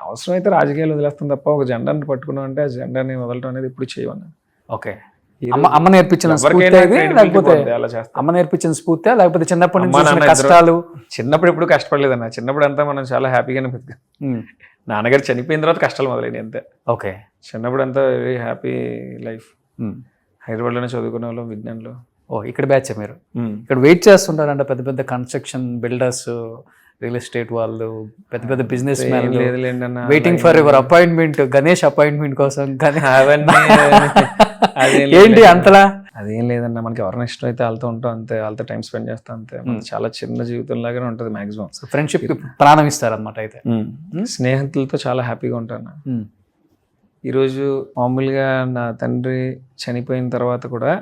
అవసరం అయితే రాజకీయాలు వదిలేస్తాం తప్ప ఒక జెండాని పట్టుకున్నాం అంటే ఆ జెండాని వదలటం అనేది ఇప్పుడు చేయమన్నాను. ఓకే. అమ్మ నేర్పించిన స్ఫూర్తి లేకపోతే అమ్మ నేర్పించిన స్ఫూర్తి లేకపోతే చిన్నప్పటి నుంచి కష్టాలు? చిన్నప్పుడు ఎప్పుడు కష్టపడలేదన్న. చిన్నప్పుడు అంతా మనం చాలా హ్యాపీగానే బతికాం. నాన్నగారు చనిపోయిన తర్వాత కష్టాలు మొదలైనవి అంతే. ఓకే. చిన్నప్పుడు అంతా వెరీ హ్యాపీ లైఫ్. హైదరాబాద్లోనే చదువుకునే వాళ్ళం విజ్ఞాన్లో. ఇక్కడ బ్యాచ్ మీరు ఇక్కడ వెయిట్ చేస్తుంటారంట పెద్ద పెద్ద కన్స్ట్రక్షన్ బిల్డర్స్, రియల్ ఎస్టేట్ వాళ్ళు, పెద్ద పెద్ద business man waiting for your appointment, Ganesh appointment కోసం. ఏంటి అంతలా? అదేం లేదన్న, మనకి ఎవరైనా ఇష్టం అయితే వాళ్ళతో ఉంటాం అంతే, వాళ్ళతో టైం స్పెండ్ చేస్తాం అంతే. చాలా చిన్న జీవితం లాగానే ఉంటుంది మాక్సిమం. ఫ్రెండ్షిప్ ప్రాణం ఇస్తారనమాట. అయితే స్నేహితులతో చాలా హ్యాపీగా ఉంటాను. ఈరోజు మామూలుగా నా తండ్రి చనిపోయిన తర్వాత కూడా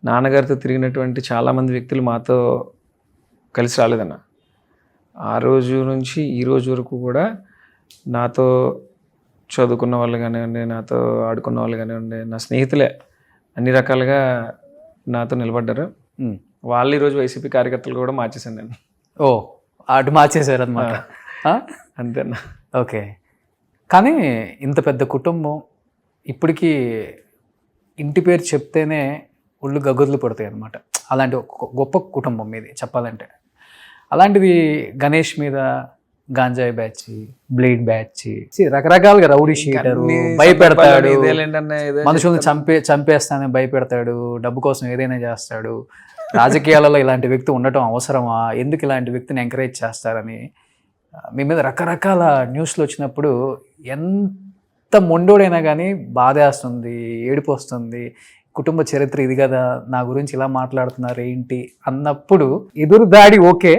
నాన్నగారితో తిరిగినటువంటి చాలామంది వ్యక్తులు మాతో కలిసి రాలేదన్న. ఆ రోజు నుంచి ఈ రోజు వరకు కూడా నాతో చదువుకున్న వాళ్ళు కానివ్వండి, నాతో ఆడుకున్న వాళ్ళు కానివ్వండి, నా స్నేహితులే అన్ని రకాలుగా నాతో నిలబడ్డారు. వాళ్ళు ఈరోజు వైసీపీ కార్యకర్తలు కూడా మార్చేశాను నేను. ఓ, అటు మార్చేశారు అనమాట. అంతేనా? ఓకే. కానీ ఇంత పెద్ద కుటుంబం ఇప్పటికీ ఇంటి పేరు చెప్తేనే ఒళ్ళు గగుర్లు పడతాయి అనమాట. అలాంటి గొప్ప కుటుంబం మీది చెప్పాలంటే. అలాంటిది గణేష్ మీద గాంజాయి బ్యాచ్, బ్లేడ్ బ్యాచ్, రకరకాలుగా రౌడీ షీటరు, భయపెడతాడు, మనుషుల్ని చంపేస్తానని భయపెడతాడు, డబ్బు కోసం ఏదైనా చేస్తాడు. రాజకీయాలలో ఇలాంటి వ్యక్తి ఉండటం అవసరమా? ఎందుకు ఇలాంటి వ్యక్తిని ఎంకరేజ్ చేస్తారని మీ మీద రకరకాల న్యూస్లు వచ్చినప్పుడు ఎంత మొండోడైనా కానీ బాధేస్తుంది, ఏడుపు వస్తుంది. కుటుంబ చరిత్ర ఇది కదా, నా గురించి ఇలా మాట్లాడుతున్నారు ఏంటి అన్నప్పుడు ఎదురు దాడి ఓకే,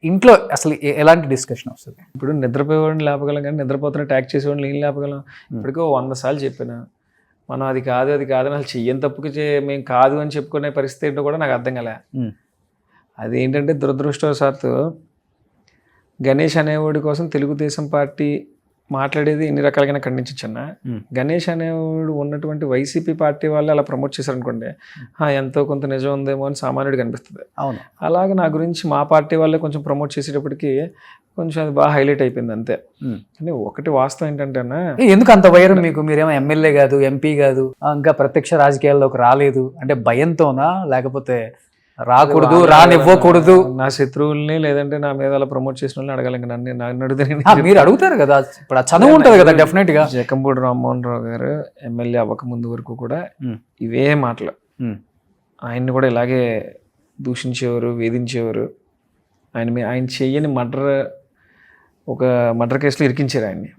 ఇంట్లో అసలు ఎలాంటి డిస్కషన్ వస్తుంది? ఇప్పుడు నిద్రపోయేవాడిని లేపగలం కానీ నిద్రపోతున్న ట్యాక్ చేసేవాడిని ఏం లేపగలం? ఇప్పటికో 100 సార్లు చెప్పాను మనం అది కాదు అని. వాళ్ళు చెయ్యని తప్పుకి మేము కాదు అని చెప్పుకునే పరిస్థితి ఏంటో కూడా నాకు అర్థం కాలే. అది ఏంటంటే దురదృష్టవశాత్తు గణేష్ అనేవాడి కోసం తెలుగుదేశం పార్టీ మాట్లాడేది ఎన్ని రకాలుగా ఖండించచ్చన్న. గణేష్ అనేవాడు ఉన్నటువంటి వైసీపీ పార్టీ వాళ్ళు అలా ప్రమోట్ చేశారనుకోండి, ఎంతో కొంత నిజం ఉందేమో అని సామాన్యుడికి అనిపిస్తుంది. అవును. అలాగే నా గురించి మా పార్టీ వాళ్ళే కొంచెం ప్రమోట్ చేసేటప్పటికి కొంచెం అది బాగా హైలైట్ అయిపోయింది అంతే. అంటే ఒకటి వాస్తవం ఏంటంటే అన్న, ఎందుకు అంత వైరం మీకు? మీరేమో ఎమ్మెల్యే కాదు, ఎంపీ కాదు, ఇంకా ప్రత్యక్ష రాజకీయాల్లోకి రాలేదు అంటే భయంతోనా, లేకపోతే రాకూడదు, రానివ్వకూడదు? నా శత్రువుల్ని లేదంటే నా మీద అలా ప్రమోట్ చేసిన వాళ్ళని అడగాలి. నన్ను అడిగితే మీరు అడుగుతారు కదా, ఇప్పుడు ఆ చదువు ఉంటుంది కదా డెఫినెట్ గా. జకంపూడి రామ్మోహన్ రావు గారు ఎమ్మెల్యే అవ్వక ముందు వరకు కూడా ఇవే మాటలు. ఆయన్ని కూడా ఇలాగే దూషించేవారు, వేధించేవారు. ఆయన చెయ్యని ఒక మర్డర్ కేసులో ఇరికించారు ఆయన్ని.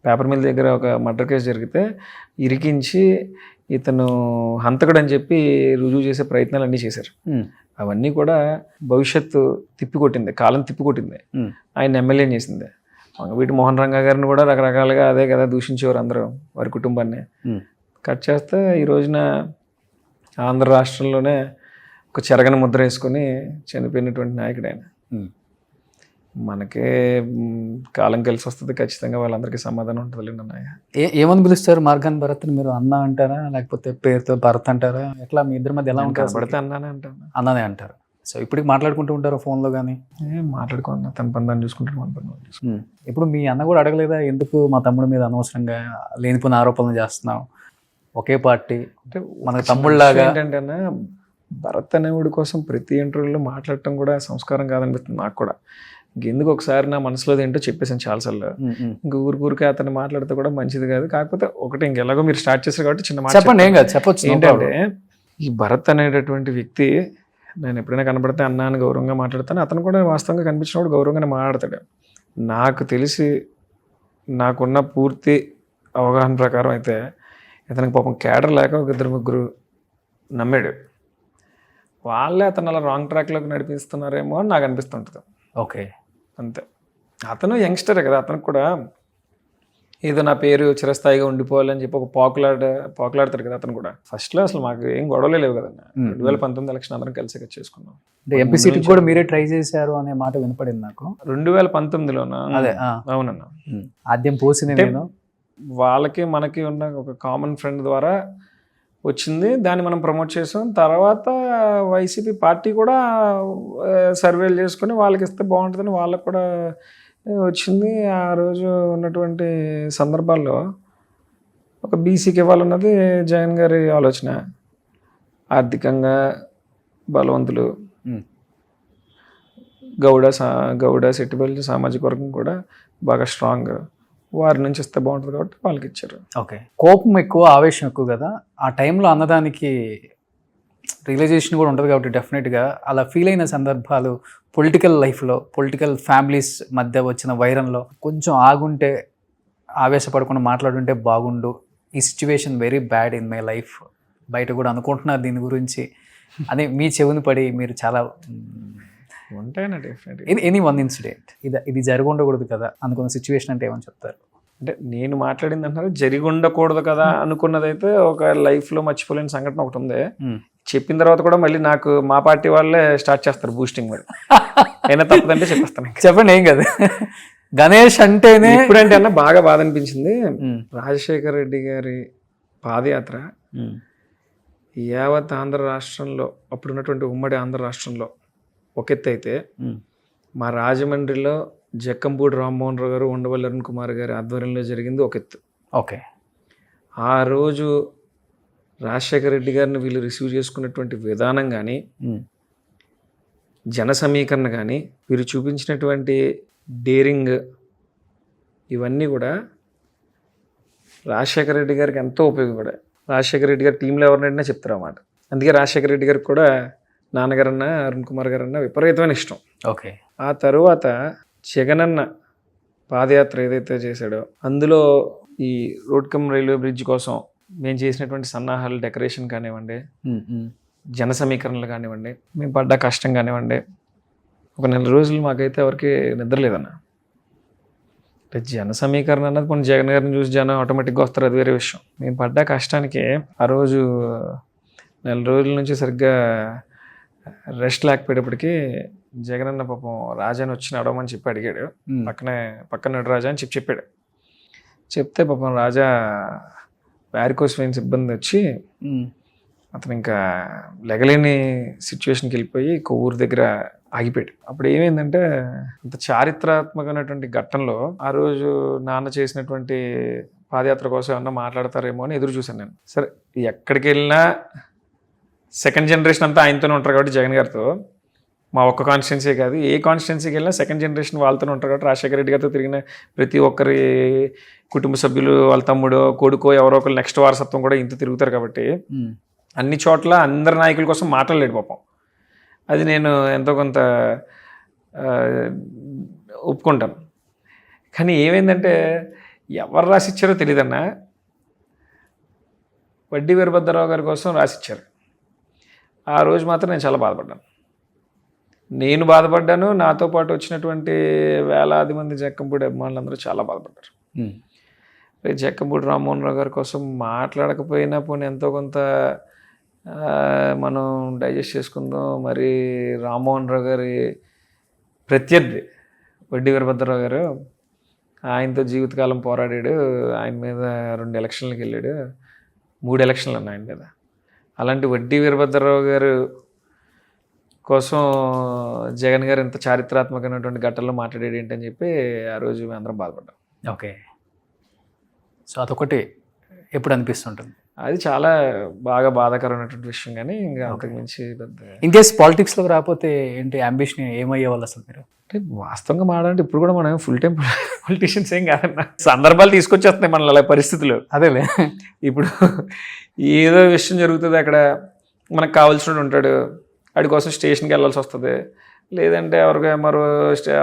పేపర్ మిల్ దగ్గర ఒక మర్డర్ కేసు జరిగితే ఇరికించి ఇతను హంతకుడు అని చెప్పి రుజువు చేసే ప్రయత్నాలు అన్నీ చేశారు. అవన్నీ కూడా భవిష్యత్తు తిప్పికొట్టింది, కాలం తిప్పికొట్టింది. ఆయన ఎమ్మెల్యే చేసింది. వంగవీటి మోహన్ రంగా గారిని కూడా రకరకాలుగా అదే కదా దూషించేవారు అందరూ వారి కుటుంబాన్ని. కట్ చేస్తే ఈ రోజున ఆంధ్ర రాష్ట్రంలోనే ఒక చెరగని ముద్ర వేసుకొని చనిపోయినటువంటి నాయకుడు ఆయన. మనకే కాలం కలిసి వస్తుంది, ఖచ్చితంగా వాళ్ళందరికీ సమాధానం ఉంటుంది అన్నయ్య. ఏమని పిలుస్తారు మార్గాన్ భరత్ని? మీరు అన్న అంటారా లేకపోతే పేరుతో భరత్ అంటారా? ఎట్లా మీ ఇద్దరి మధ్య ఎలా ఉంటారు? పడితే అన్నానే అంటాను. అన్ననే అంటారు. సో ఇప్పటికి మాట్లాడుకుంటూ ఉంటారు ఫోన్లో కానీ? మాట్లాడుకున్నా, తన పని దాన్ని చూసుకుంటారు, మన పని. ఇప్పుడు మీ అన్న కూడా అడగలేదా, ఎందుకు మా తమ్ముడి మీద అనవసరంగా లేనిపోయిన ఆరోపణలు చేస్తున్నావు, ఒకే పార్టీ అంటే మన తమ్ముళ్ళలాగా? ఏంటంటే భరత్ అనేవాడి కోసం ప్రతి ఇంటర్వ్యూలో మాట్లాడటం కూడా సంస్కారం కాదనిపిస్తుంది నాకు కూడా. ఇంకెందుకు ఒకసారి నా మనసులో ఏంటో చెప్పేసాను చాలాసార్లు. ఇంక ఊరికే అతను మాట్లాడితే కూడా మంచిది కాదు. కాకపోతే ఒకటి ఇంకెలాగో మీరు స్టార్ట్ చేశారు కాబట్టి చిన్న మాట చెప్పండి. ఏం కాదు, చెప్పొచ్చు. ఏంటంటే ఈ భరత్ అనేటటువంటి వ్యక్తి నేను ఎప్పుడైనా కనబడితే అన్న అని గౌరవంగా మాట్లాడతాను. అతను కూడా వాస్తవంగా కనిపించినప్పుడు గౌరవంగానే మాట్లాడతాడు. నాకు తెలిసి నాకున్న పూర్తి అవగాహన ప్రకారం అయితే ఇతనికి పాపం క్యాడర్ లేక ఒక 2-3 నమ్మాడు. వాళ్ళే అతను అలా రాంగ్ ట్రాక్లోకి నడిపిస్తున్నారేమో అని నాకు అనిపిస్తుంటుంది. ఓకే, అంతే. అతను యంగ్స్టరే కదా, అతనికి కూడా ఏదో నా పేరు చిరస్థాయిగా ఉండిపోవాలని చెప్పి ఒక పాకులాడతాడు కదా అతను కూడా. ఫస్ట్లో అసలు మాకు ఏం గొడవలే లేవు కదన్న. 2019 ఎలక్షన్ అందరం కలిసి చేసుకున్నాం. అంటే ఎంపీ సీట్కి కూడా మీరే ట్రై చేశారు అనే మాట వినపడింది నాకు. 2019లోనా? అదే, అవునన్నా. ఆద్యం పోసింది నేను. వాళ్ళకి మనకి ఉన్న ఒక కామన్ ఫ్రెండ్ ద్వారా వచ్చింది, దాన్ని మనం ప్రమోట్ చేసాం. తర్వాత వైసీపీ పార్టీ కూడా సర్వేలు చేసుకుని వాళ్ళకి ఇస్తే బాగుంటుందని వాళ్ళకు కూడా వచ్చింది. ఆ రోజు ఉన్నటువంటి సందర్భాల్లో ఒక బీసీకి ఇవ్వాలన్నది జగన్ గారి ఆలోచన. ఆర్థికంగా బలవంతులు, గౌడ సెట్టిపల్లి సామాజిక వర్గం కూడా బాగా స్ట్రాంగ్, వారి నుంచి ఇస్తే బాగుంటుంది కాబట్టి వాళ్ళకి ఇచ్చారు. ఓకే, కోపం ఎక్కువ, ఆవేశం ఎక్కువ కదా ఆ టైంలో అన్నదానికి. రియలైజేషన్ కూడా ఉంటుంది కాబట్టి డెఫినెట్గా అలా ఫీల్ అయిన సందర్భాలు పొలిటికల్ లైఫ్లో, పొలిటికల్ ఫ్యామిలీస్ మధ్య వచ్చిన వైరంలో కొంచెం ఆగుంటే, ఆవేశపడకుండా మాట్లాడుంటే బాగుండు, ఈ situation very bad in my life, బయట కూడా అనుకుంటున్నారు దీని గురించి అని మీ చెవిని పడి మీరు చాలా ఉంటాయన్నా డెఫినెట్గా. ఎనీ వన్ ఇన్సిడెంట్ ఇది జరిగి ఉండకూడదు కదా అనుకున్న సిచ్యువేషన్ అంటే ఏమని చెప్తారు? అంటే నేను మాట్లాడింది అంటున్నారు జరిగి ఉండకూడదు కదా అనుకున్నదైతే ఒక లైఫ్లో మర్చిపోలేని సంఘటన ఒకటి ఉంది. చెప్పిన తర్వాత కూడా మళ్ళీ నాకు మా పార్టీ వాళ్ళే స్టార్ట్ చేస్తారు బూస్టింగ్. మరి అయినా తప్పదంటే చెప్పేస్తాను. చెప్పండి, ఏం కదా. గణేష్ అంటేనే ఇప్పుడంటే అన్న బాగా బాధ అనిపించింది. రాజశేఖర రెడ్డి గారి పాదయాత్ర యావత్ ఆంధ్ర రాష్ట్రంలో, అప్పుడున్నటువంటి ఉమ్మడి ఆంధ్ర రాష్ట్రంలో ఒక ఎత్తు అయితే, మా రాజమండ్రిలో జక్కంపూడి రామ్మోహన్ రావు గారు, ఉండవల్లి అరుణ్ కుమార్ గారి ఆధ్వర్యంలో జరిగింది ఒక ఎత్తు. ఓకే, ఆ రోజు రాజశేఖర రెడ్డి గారిని వీళ్ళు రిసీవ్ చేసుకున్నటువంటి విధానం కానీ, జన సమీకరణ కానీ, వీరు చూపించినటువంటి డేరింగ్, ఇవన్నీ కూడా రాజశేఖర రెడ్డి గారికి ఎంతో ఉపయోగపడాయి. రాజశేఖర రెడ్డి గారి టీంలో ఎవరినైనా చెప్తారు అన్నమాట. అందుకే రాజశేఖర రెడ్డి గారికి కూడా నాన్నగారన్నా అరుణ్ కుమార్ గారన్నా విపరీతమైన ఇష్టం. ఓకే, ఆ తరువాత జగనన్న పాదయాత్ర ఏదైతే చేశాడో అందులో ఈ రోడ్ కమ్ రైల్వే బ్రిడ్జ్ కోసం మేము చేసినటువంటి సన్నాహాలు, డెకరేషన్ కానివ్వండి, జన సమీకరణలు కానివ్వండి, మేము పడ్డ కష్టం కానివ్వండి, ఒక 4 రోజులు మాకైతే ఎవరికి నిద్ర లేదన్న. అంటే జన సమీకరణ అన్నది కొన్ని జగన్ గారిని చూసి జనం ఆటోమేటిక్గా వస్తారు, అది వేరే విషయం. మేము పడ్డ కష్టానికి ఆ రోజు 4 రోజుల నుంచి సరిగ్గా రెస్ట్ లేకపోయేటప్పటికి జగనన్న పాపం రాజాని వచ్చి నడవమని చెప్పి అడిగాడు. పక్కన రాజా అని చెప్పాడు. చెప్తే పాపం రాజా వ్యారికోస్ వెయిన్స్ ఇబ్బంది వచ్చి అతను ఇంకా లెగలేని సిచ్యువేషన్కి వెళ్ళిపోయి కొవ్వూరు దగ్గర ఆగిపోయాడు. అప్పుడు ఏమైందంటే, అంత చారిత్రాత్మకమైనటువంటి ఘట్టంలో ఆ రోజు నాన్న చేసినటువంటి పాదయాత్ర కోసం ఏమన్నా మాట్లాడతారేమో అని ఎదురు చూశాను నేను. సరే, ఎక్కడికి వెళ్ళినా సెకండ్ జనరేషన్ అంతా ఆయనతోనే ఉంటారు కాబట్టి జగన్ గారితో, మా ఒక్క కాన్స్టిట్యున్సీ కాదు ఏ కాన్స్టిట్యున్సీకి వెళ్ళినా సెకండ్ జనరేషన్ వాళ్ళతోనే ఉంటారు కాబట్టి రాజశేఖర రెడ్డి గారితో తిరిగిన ప్రతి ఒక్కరి కుటుంబ సభ్యులు, వాళ్ళ తమ్ముడో కొడుకో ఎవరో ఒకరు నెక్స్ట్ వారసత్వం కూడా ఇంత తిరుగుతారు కాబట్టి అన్ని చోట్ల అందరి నాయకుల కోసం మాట్లాడలేడు పాపం. అది నేను ఎంతో కొంత ఒప్పుకుంటాను. కానీ ఏమైందంటే, ఎవరు రాసిచ్చారో తెలియదన్నా, వడ్డీ వీరభద్రరావు గారి కోసం రాసిచ్చారు. ఆ రోజు మాత్రం నేను చాలా బాధపడ్డాను. నేను బాధపడ్డాను, నాతో పాటు వచ్చినటువంటి వేలాది మంది జక్కంపూడి అభిమానులందరూ చాలా బాధపడ్డారు. జక్కంపూడి రామ్మోహన్ రావు గారి కోసం మాట్లాడకపోయినా పోనీ ఎంతో కొంత మనం డైజెస్ట్ చేసుకుందాం. మరి రామ్మోహన్ రావు గారి ప్రత్యర్థి వడ్డీ వీరభద్రరావు గారు, ఆయనతో జీవితకాలం పోరాడాడు, ఆయన మీద 2 ఎలక్షన్లకు వెళ్ళాడు, 3 ఎలక్షన్లు ఉన్నాయి ఆయన మీద. అలాంటి వడ్డీ వీరభద్రరావు గారు కోసం జగన్ గారు ఇంత చారిత్రాత్మకమైనటువంటి ఘట్టంలో మాట్లాడాడు ఏంటని చెప్పి ఆ రోజు మేము అందరం బాధపడ్డాం. ఓకే, సో అదొకటి ఎప్పుడు అనిపిస్తుంటుంది. అది చాలా బాగా బాధాకరమైనటువంటి విషయం, కానీ ఇంకా అంతకు మించి పెద్ద. ఇన్ కేస్ పాలిటిక్స్లోకి రాకపోతే ఏంటి అంబిషన్ ఏమయ్యే వాళ్ళు అసలు మీరు? అంటే వాస్తవంగా మాట్లాడంటే ఇప్పుడు కూడా మనం ఫుల్ టైం పొలిటీషియన్స్ ఏం కాదన్న, సందర్భాలు తీసుకొచ్చేస్తున్నాయి మన అలా పరిస్థితులు. అదేలే, ఇప్పుడు ఏదో విషయం జరుగుతుంది, అక్కడ మనకు కావాల్సిన ఉంటాడు, వాడి కోసం స్టేషన్కి వెళ్ళాల్సి వస్తుంది, లేదంటే ఎవరికి మరో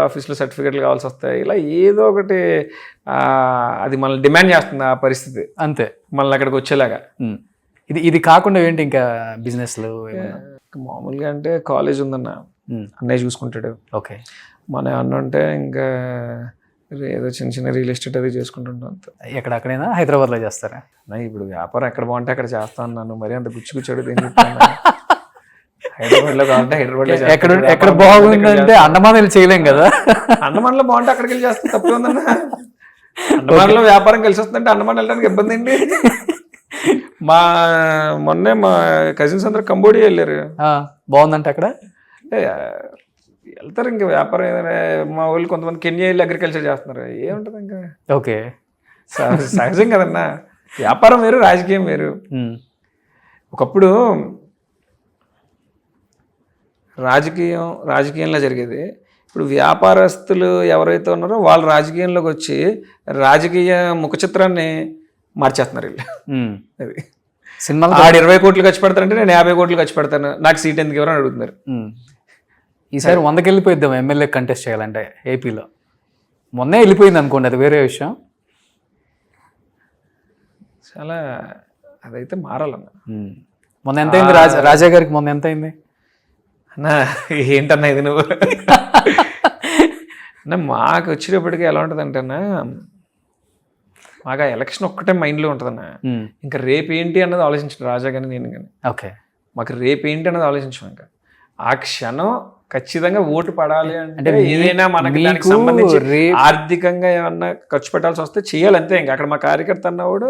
ఆఫీస్లో సర్టిఫికెట్లు కావాల్సి వస్తాయి. ఇలా ఏదో ఒకటి అది మనల్ని డిమాండ్ చేస్తుంది ఆ పరిస్థితి, అంతే మనల్ని అక్కడికి వచ్చేలాగా. ఇది కాకుండా ఏంటి ఇంకా బిజినెస్లు? మామూలుగా అంటే కాలేజ్ ఉందన్న, అన్నయ్య చూసుకుంటాడు. ఓకే, మన అన్న అంటే ఇంకా ఏదో చిన్న చిన్న రియల్ ఎస్టేట్ అది చేసుకుంటుంటాం అంత. ఎక్కడైనా హైదరాబాద్లో చేస్తారా? ఇప్పుడు వ్యాపారం ఎక్కడ బాగుంటే అక్కడ చేస్తా అన్నాను, మరి అంత గుచ్చుకుచ్చాడు హైదరాబాద్లో కావాలంటే హైదరాబాద్లో ఎక్కడ బాగుందంటే అండమాన్ చేయలేం కదా. అండమాన్లో బాగుంటే అక్కడికి వెళ్ళి చేస్తే తప్పే ఉందన్న. అండమాన్లో వ్యాపారం కలిసి వస్తుందంటే అండమాన్ వెళ్ళడానికి ఇబ్బంది ఏంటి? మొన్నే మా కజిన్స్ అందరూ కంబోడియా వెళ్ళారు, బాగుందంటే అక్కడ వెళ్తారు. ఇంకా వ్యాపారం ఏదైనా మా వాళ్ళు కొంతమంది కెన్యా వెళ్ళి అగ్రికల్చర్ చేస్తున్నారు, ఏముంటుంది ఇంకా. ఓకే, సహజం కదన్నా, వ్యాపారం వేరు రాజకీయం వేరు. ఒకప్పుడు రాజకీయంలో జరిగేది, ఇప్పుడు వ్యాపారస్తులు ఎవరైతే ఉన్నారో వాళ్ళు రాజకీయంలోకి వచ్చి రాజకీయ ముఖ చిత్రాన్ని మార్చేస్తున్నారు వీళ్ళు. అది సినిమాలో 20 కోట్లు ఖర్చు పెడతారంటే నేను 50 కోట్లు ఖర్చు పెడతాను, నాకు సీట్ ఎందుకు ఎవరైనా అడుగుతున్నారు. ఈసారి 100కి వెళ్ళిపోయిద్దాం ఎమ్మెల్యే కంటెస్ట్ చేయాలంటే ఏపీలో. మొన్నే వెళ్ళిపోయింది అనుకోండి, అది వేరే విషయం. చాలా అదైతే మారాలన్న. మొన్న ఎంత అయింది రాజా గారికి? మొన్న ఎంత అయింది అన్నా? ఏంటన్నా ఇది నువ్వు అన్న, మాకు వచ్చేటప్పటికి ఎలా ఉంటుందంటే అన్న, మాకు ఆ ఎలక్షన్ ఒక్కటే మైండ్లో ఉంటుందన్న. ఇంకా రేపు ఏంటి అన్నది ఆలోచించండి రాజా కానీ నేను కానీ. ఓకే, మాకు రేపు ఏంటి అన్నది ఆలోచించాం. ఇంకా ఆ క్షణం ఖచ్చితంగా ఓటు పడాలి అంటే ఏదైనా మనకి దానికి సంబంధించి ఆర్థికంగా ఏమన్నా ఖర్చు పెట్టాల్సి వస్తే చేయాలి అంతే. ఇంకా అక్కడ మా కార్యకర్త అన్నవాడు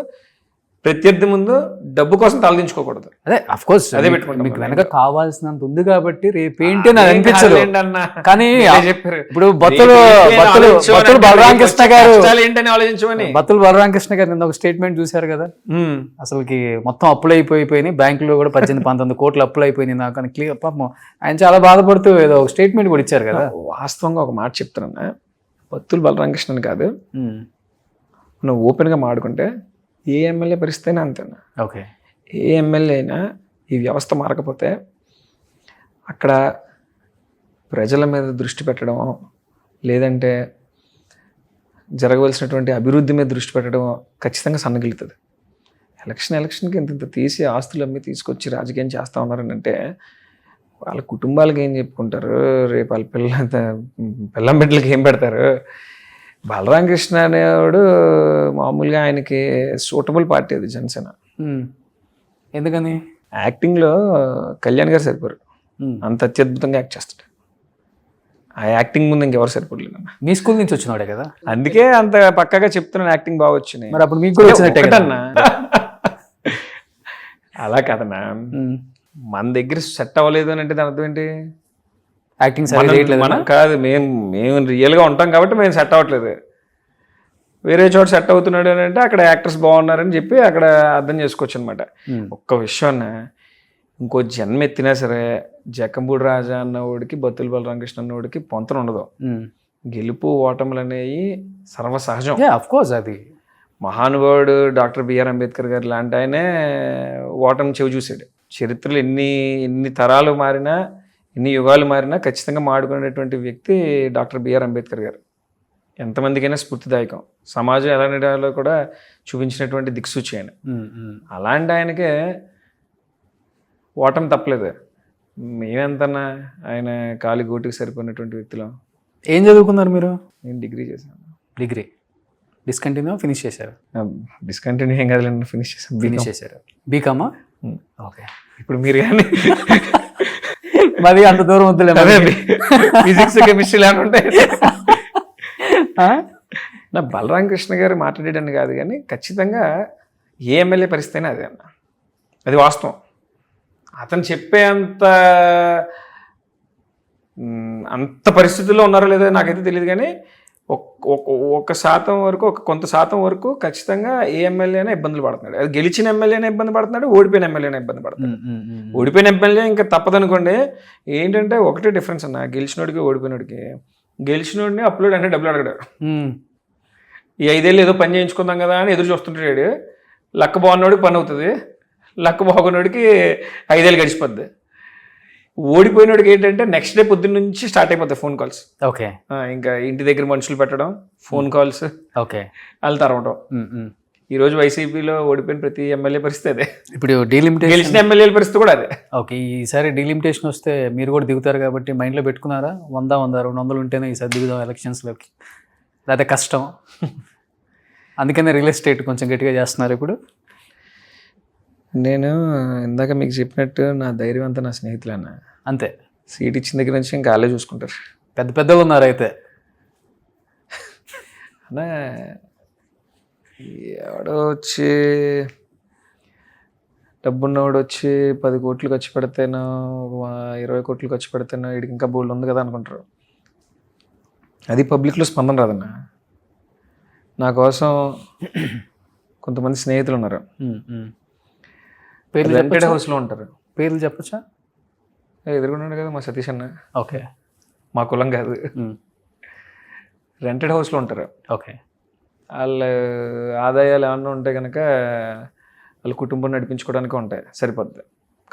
ప్రత్యర్థి ముందు డబ్బు కోసం తలదించుకోకూడదు. అదే అఫ్ కోర్స్ అదే పెట్టుకుంటాం. మీకు వెనక కావాల్సినంత ఉంది కాబట్టి రేపేంటి అని అనిపించదు. కానీ చెప్పారు ఇప్పుడు బత్తులు బలరామకృష్ణ గారు ఏంటని ఆలోచించమని, బత్తులు బలరామకృష్ణ గారు నిన్న ఒక స్టేట్మెంట్ చూశారు కదా, అసలుకి మొత్తం అప్పులు అయిపోయినాయి, బ్యాంకులో కూడా 18-19 కోట్లు అప్పులు అయిపోయినాయి నాకు అని క్లియర్. పాపం ఆయన చాలా బాధపడుతూ ఏదో ఒక స్టేట్మెంట్ కూడా ఇచ్చారు కదా. వాస్తవంగా ఒక మాట చెప్తానన్నా, బత్తులు బలరామకృష్ణని కాదు, నువ్వు ఓపెన్గా మాడుకుంటే ఏ ఎమ్మెల్యే పరిస్థితి అయినా అంతేనా. ఓకే, ఏ ఎమ్మెల్యే అయినా ఈ వ్యవస్థ మారకపోతే అక్కడ ప్రజల మీద దృష్టి పెట్టడం, లేదంటే జరగవలసినటువంటి అభివృద్ధి మీద దృష్టి పెట్టడం ఖచ్చితంగా సన్నగిలుతుంది. ఎలక్షన్కి ఇంత తీసి ఆస్తులు అమ్మి తీసుకొచ్చి రాజకీయం చేస్తూ ఉన్నారని అంటే వాళ్ళ కుటుంబాలకి ఏం చెప్పుకుంటారు, రేపు వాళ్ళ పిల్లం బిడ్డలకి ఏం పెడతారు. బలరామకృష్ణ అనేవాడు మామూలుగా ఆయనకి సూటబుల్ పార్టీ అది జనసేన. ఎందుకని? యాక్టింగ్లో కళ్యాణ్ గారు సరిపోరు, అంత అత్యద్భుతంగా యాక్ట్ చేస్తాడు. ఆ యాక్టింగ్ ముందు ఇంకెవరు సరిపోలేదు అన్న. మీ స్కూల్ నుంచి వచ్చినవాడే కదా, అందుకే అంత పక్కగా చెప్తున్నాను యాక్టింగ్ బాగా వచ్చినాయి. మరి అప్పుడు మీకు కూడా వచ్చినట్టేనా? అలా కదన్నా, మన దగ్గర సెట్ అవ్వలేదు అని అంటే దాని అర్థం ఏంటి? యాక్టింగ్ మనం కాదు, మేము రియల్గా ఉంటాం కాబట్టి మేము సెట్ అవ్వట్లేదు. వేరే చోట సెట్ అవుతున్నాడు అని అంటే అక్కడ యాక్టర్స్ బాగున్నారని చెప్పి అక్కడ అర్థం చేసుకోవచ్చు అనమాట. ఒక్క విషయం, ఇంకో జన్మ ఎత్తినా సరే జక్కంపూడి రాజా అన్నవాడికి బత్తుల బలరామకృష్ణ అన్నవాడికి పొంతన ఉండదు. గెలుపు ఓటములు అనేవి సర్వసహజం. అఫ్కోర్స్ అది మహానుభావుడు డాక్టర్ బిఆర్ అంబేద్కర్ గారు లాంటి ఆయనే ఓటమి చెవి చూశాడు. చరిత్రలు ఎన్ని తరాలు మారినా, ఎన్ని యుగాలు మారినా ఖచ్చితంగా మాడుకునేటువంటి వ్యక్తి డాక్టర్ బిఆర్ అంబేద్కర్ గారు. ఎంతమందికైనా స్ఫూర్తిదాయకం, సమాజం ఎలా నడాలో కూడా చూపించినటువంటి దిక్సూచి ఆయన. అలాంటి ఆయనకే ఓటమి తప్పలేదు. మేమెంతన్నా ఆయన కాలి గోటికి సరిపోయినటువంటి వ్యక్తులు. ఏం చదువుకున్నారు మీరు? నేను డిగ్రీ చేశాను. డిగ్రీ డిస్కంటిన్యూ ఫినిష్ చేశారు? డిస్కంటిన్యూ ఏం కాదులేండి, ఫినిష్ చేశాను. ఫినిష్ చేశారు. బీకామా? ఓకే. ఇప్పుడు మీరు కానీ మరి అంత దూరం వద్దులే. ఫిజిక్స్ కెమిస్ట్రీ లాంటి ఉంటాయి. నా బలరామ కృష్ణ గారు మాట్లాడేటని కాదు కానీ ఖచ్చితంగా ఏ ఎమ్మెల్యే పరిస్థితి అయినా అదే అన్న, అది వాస్తవం. అతను చెప్పే అంత పరిస్థితుల్లో ఉన్నారో లేదో నాకైతే తెలియదు కానీ ఒక శాతం వరకు, కొంత శాతం వరకు ఖచ్చితంగా ఏ ఎమ్మెల్యే అయినా ఇబ్బందులు పడుతున్నాడు. అది గెలిచిన ఎమ్మెల్యేనే ఇబ్బంది పడుతున్నాడు, ఓడిపోయిన ఎమ్మెల్యేనే ఇబ్బంది పడుతున్నాడు. ఓడిపోయిన ఎమ్మెల్యే ఇంకా తప్పదనుకోండి. ఏంటంటే ఒకటే డిఫరెన్స్ అన్న, గెలిచినోడికి ఓడిపోయినోడికి. గెలిచినోడిని అప్లోడ్ అంటే డబ్బులు అడగడాడు. ఈ 5 ఏళ్ళు ఏదో పని చేయించుకుందాం కదా అని ఎదురు చూస్తుంటాడు. లక్క బాగున్నోడికి పని అవుతుంది, లక్క బాగున్నోడికి 5 ఏళ్ళు గడిచిపోద్ది. ఓడిపోయినోడికి ఏంటంటే నెక్స్ట్ డే పొద్దున్న నుంచి స్టార్ట్ అయిపోతాయి ఫోన్ కాల్స్. ఓకే. ఇంకా ఇంటి దగ్గర మనుషులు పెట్టడం, ఫోన్ కాల్స్, ఓకే, వాళ్ళు తరవడం. ఈరోజు వైసీపీలో ఓడిపోయిన ప్రతి ఎమ్మెల్యే పరిస్థితి అదే. ఇప్పుడు డీలిమిటేషన్, గెలిచిన ఎమ్మెల్యేల పరిస్థితి కూడా అదే. ఓకే. ఈసారి డీలిమిటేషన్ వస్తే మీరు కూడా దిగుతారు కాబట్టి మైండ్లో పెట్టుకున్నారా? 100, 200 ఉంటేనే ఈసారి దిగుదాం ఎలక్షన్స్లోకి, అదే కష్టం. అందుకనే రియల్ ఎస్టేట్ కొంచెం గట్టిగా చేస్తున్నారు ఇప్పుడు. నేను ఇందాక మీకు చెప్పినట్టు నా ధైర్యం అంతా నా స్నేహితులన్న. అంతే. సీట్ ఇచ్చిన దగ్గర నుంచి ఇంకా వాళ్ళే చూసుకుంటారు. పెద్ద పెద్దలు ఉన్నారు అయితే. అన్నా ఎవడో వచ్చి డబ్బున్నవాడు వచ్చి 10 కోట్లు ఖర్చు పెడితేనో 20 కోట్లు ఖర్చు పెడితేనో వీడికి ఇంకా బోల్డ్ ఉంది కదా అనుకుంటారు. అది పబ్లిక్లో స్పందన రాదన్న. నా కోసం కొంతమంది స్నేహితులు ఉన్నారు, రెంటెడ్ హౌస్లో ఉంటారు. పేర్లు చెప్పచ్చా? ఎదురుకున్నాడు కదా మా సతీష్ అన్న. ఓకే. మా కులం కాదు. రెంటెడ్ హౌస్లో ఉంటారు. ఓకే. వాళ్ళ ఆదాయాలు ఏమన్నా ఉంటే కనుక వాళ్ళ కుటుంబం నడిపించుకోవడానికి ఉంటాయి, సరిపోద్ది.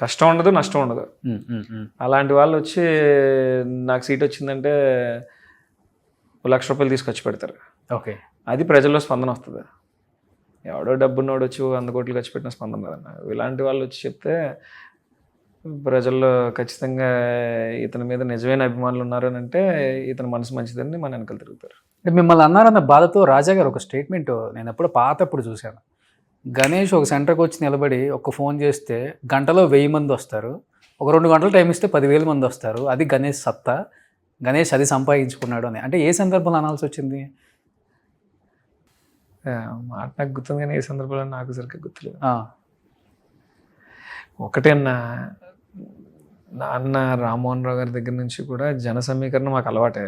కష్టం ఉండదు, నష్టం ఉండదు. అలాంటి వాళ్ళు వచ్చి నాకు సీట్ వచ్చిందంటే 1 లక్ష రూపాయలు తీసుకొచ్చి పెడతారు. ఓకే. అది ప్రజల్లో స్పందన వస్తుంది. ఎవడో డబ్బున్నోడు వచ్చి 100 కోట్లు ఖర్చు పెట్టిన స్పందన కదన్న. ఇలాంటి వాళ్ళు వచ్చి చెప్తే ప్రజల్లో ఖచ్చితంగా ఇతని మీద నిజమైన అభిమానులు ఉన్నారు అని అంటే ఇతని మనసు మంచిదని మన వెనకాల తిరుగుతారు. మిమ్మల్ని అన్నారన్న బాధతో రాజా గారు ఒక స్టేట్మెంట్ నేను ఎప్పుడు పాతప్పుడు చూశాను. గణేష్ ఒక సెంటర్కి వచ్చి నిలబడి ఒక ఫోన్ చేస్తే గంటలో 1000 మంది వస్తారు, ఒక 2 గంటలు టైం ఇస్తే 10,000 మంది వస్తారు. అది గణేష్ సత్తా, గణేష్ అది సంపాదించుకున్నాడు అని. అంటే ఏ సందర్భంలో అనాల్సి వచ్చింది? మాట నాకు గుర్తుంది కానీ ఏ సందర్భంలో నాకు సరిగ్గా గుర్తులేదు. ఒకటేనా, నాన్న రామ్మోహన్ రావు గారి దగ్గర నుంచి కూడా జన సమీకరణ మాకు అలవాటే.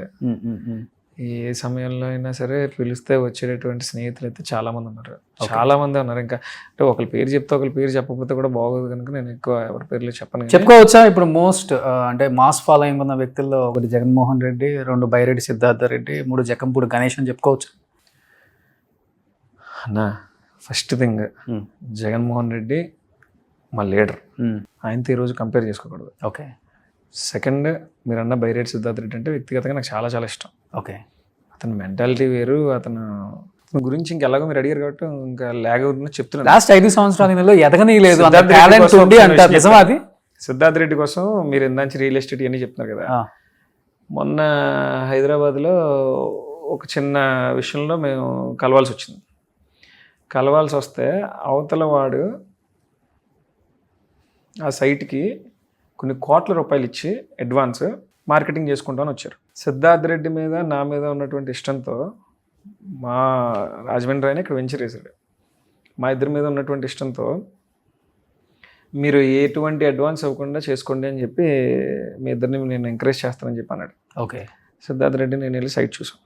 ఏ సమయంలో అయినా సరే పిలిస్తే వచ్చేటటువంటి స్నేహితులు అయితే చాలా మంది ఉన్నారు, చాలా మంది ఉన్నారు. ఇంకా అంటే ఒకరి పేరు చెప్తే ఒకరి పేరు చెప్పకపోతే కూడా బాగోదు కనుక నేను ఎక్కువ ఎవరి పేర్లు చెప్పను. చెప్పుకోవచ్చా? ఇప్పుడు మోస్ట్ అంటే మాస్ ఫాలోయింగ్ ఉన్న వ్యక్తుల్లో 1 జగన్మోహన్ రెడ్డి, 2 బైరెడ్డి సిద్ధార్థ రెడ్డి, 3 జకంపూడి గణేష్ అని చెప్పుకోవచ్చు అన్నా. ఫస్ట్ థింగ్, జగన్మోహన్ రెడ్డి మా లీడర్, ఆయనతో ఈరోజు కంపేర్ చేసుకోకూడదు. ఓకే. సెకండ్, మీరన్న బైరెడ్డి సిద్ధార్థ రెడ్డి అంటే వ్యక్తిగతంగా నాకు చాలా చాలా ఇష్టం. ఓకే. అతని మెంటాలిటీ వేరు, అతను గురించి ఇంకెలాగో మీరు అడిగారు కాబట్టి ఇంకా లేక చెప్తున్నాను. లాస్ట్ 5 సంవత్సరాలలో ఎదగనీ లేదు. సిద్ధార్థ రెడ్డి కోసం మీరు ఎందాంచి రియల్ ఎస్టేట్ అని చెప్తున్నారు కదా. మొన్న హైదరాబాద్లో ఒక చిన్న విషయంలో మేము కలవాల్సి వచ్చింది. కలవాల్సి వస్తే అవతల వాడు ఆ సైట్కి కొన్ని కోట్ల రూపాయలు ఇచ్చి అడ్వాన్స్ మార్కెటింగ్ చేసుకుంటామని వచ్చారు. సిద్ధార్థ రెడ్డి మీద నా మీద ఉన్నటువంటి ఇష్టంతో మా రాజమండ్రి ఆయన ఇక్కడ వెంచర్ వేశాడు. మా ఇద్దరి మీద ఉన్నటువంటి ఇష్టంతో మీరు ఎటువంటి అడ్వాన్స్ ఇవ్వకుండా చేసుకోండి అని చెప్పి మీ ఇద్దరిని నేను ఎంకరేజ్ చేస్తానని చెప్పి అన్నాడు. ఓకే. సిద్ధార్థ రెడ్డి నేను వెళ్ళి సైట్ చూసాం,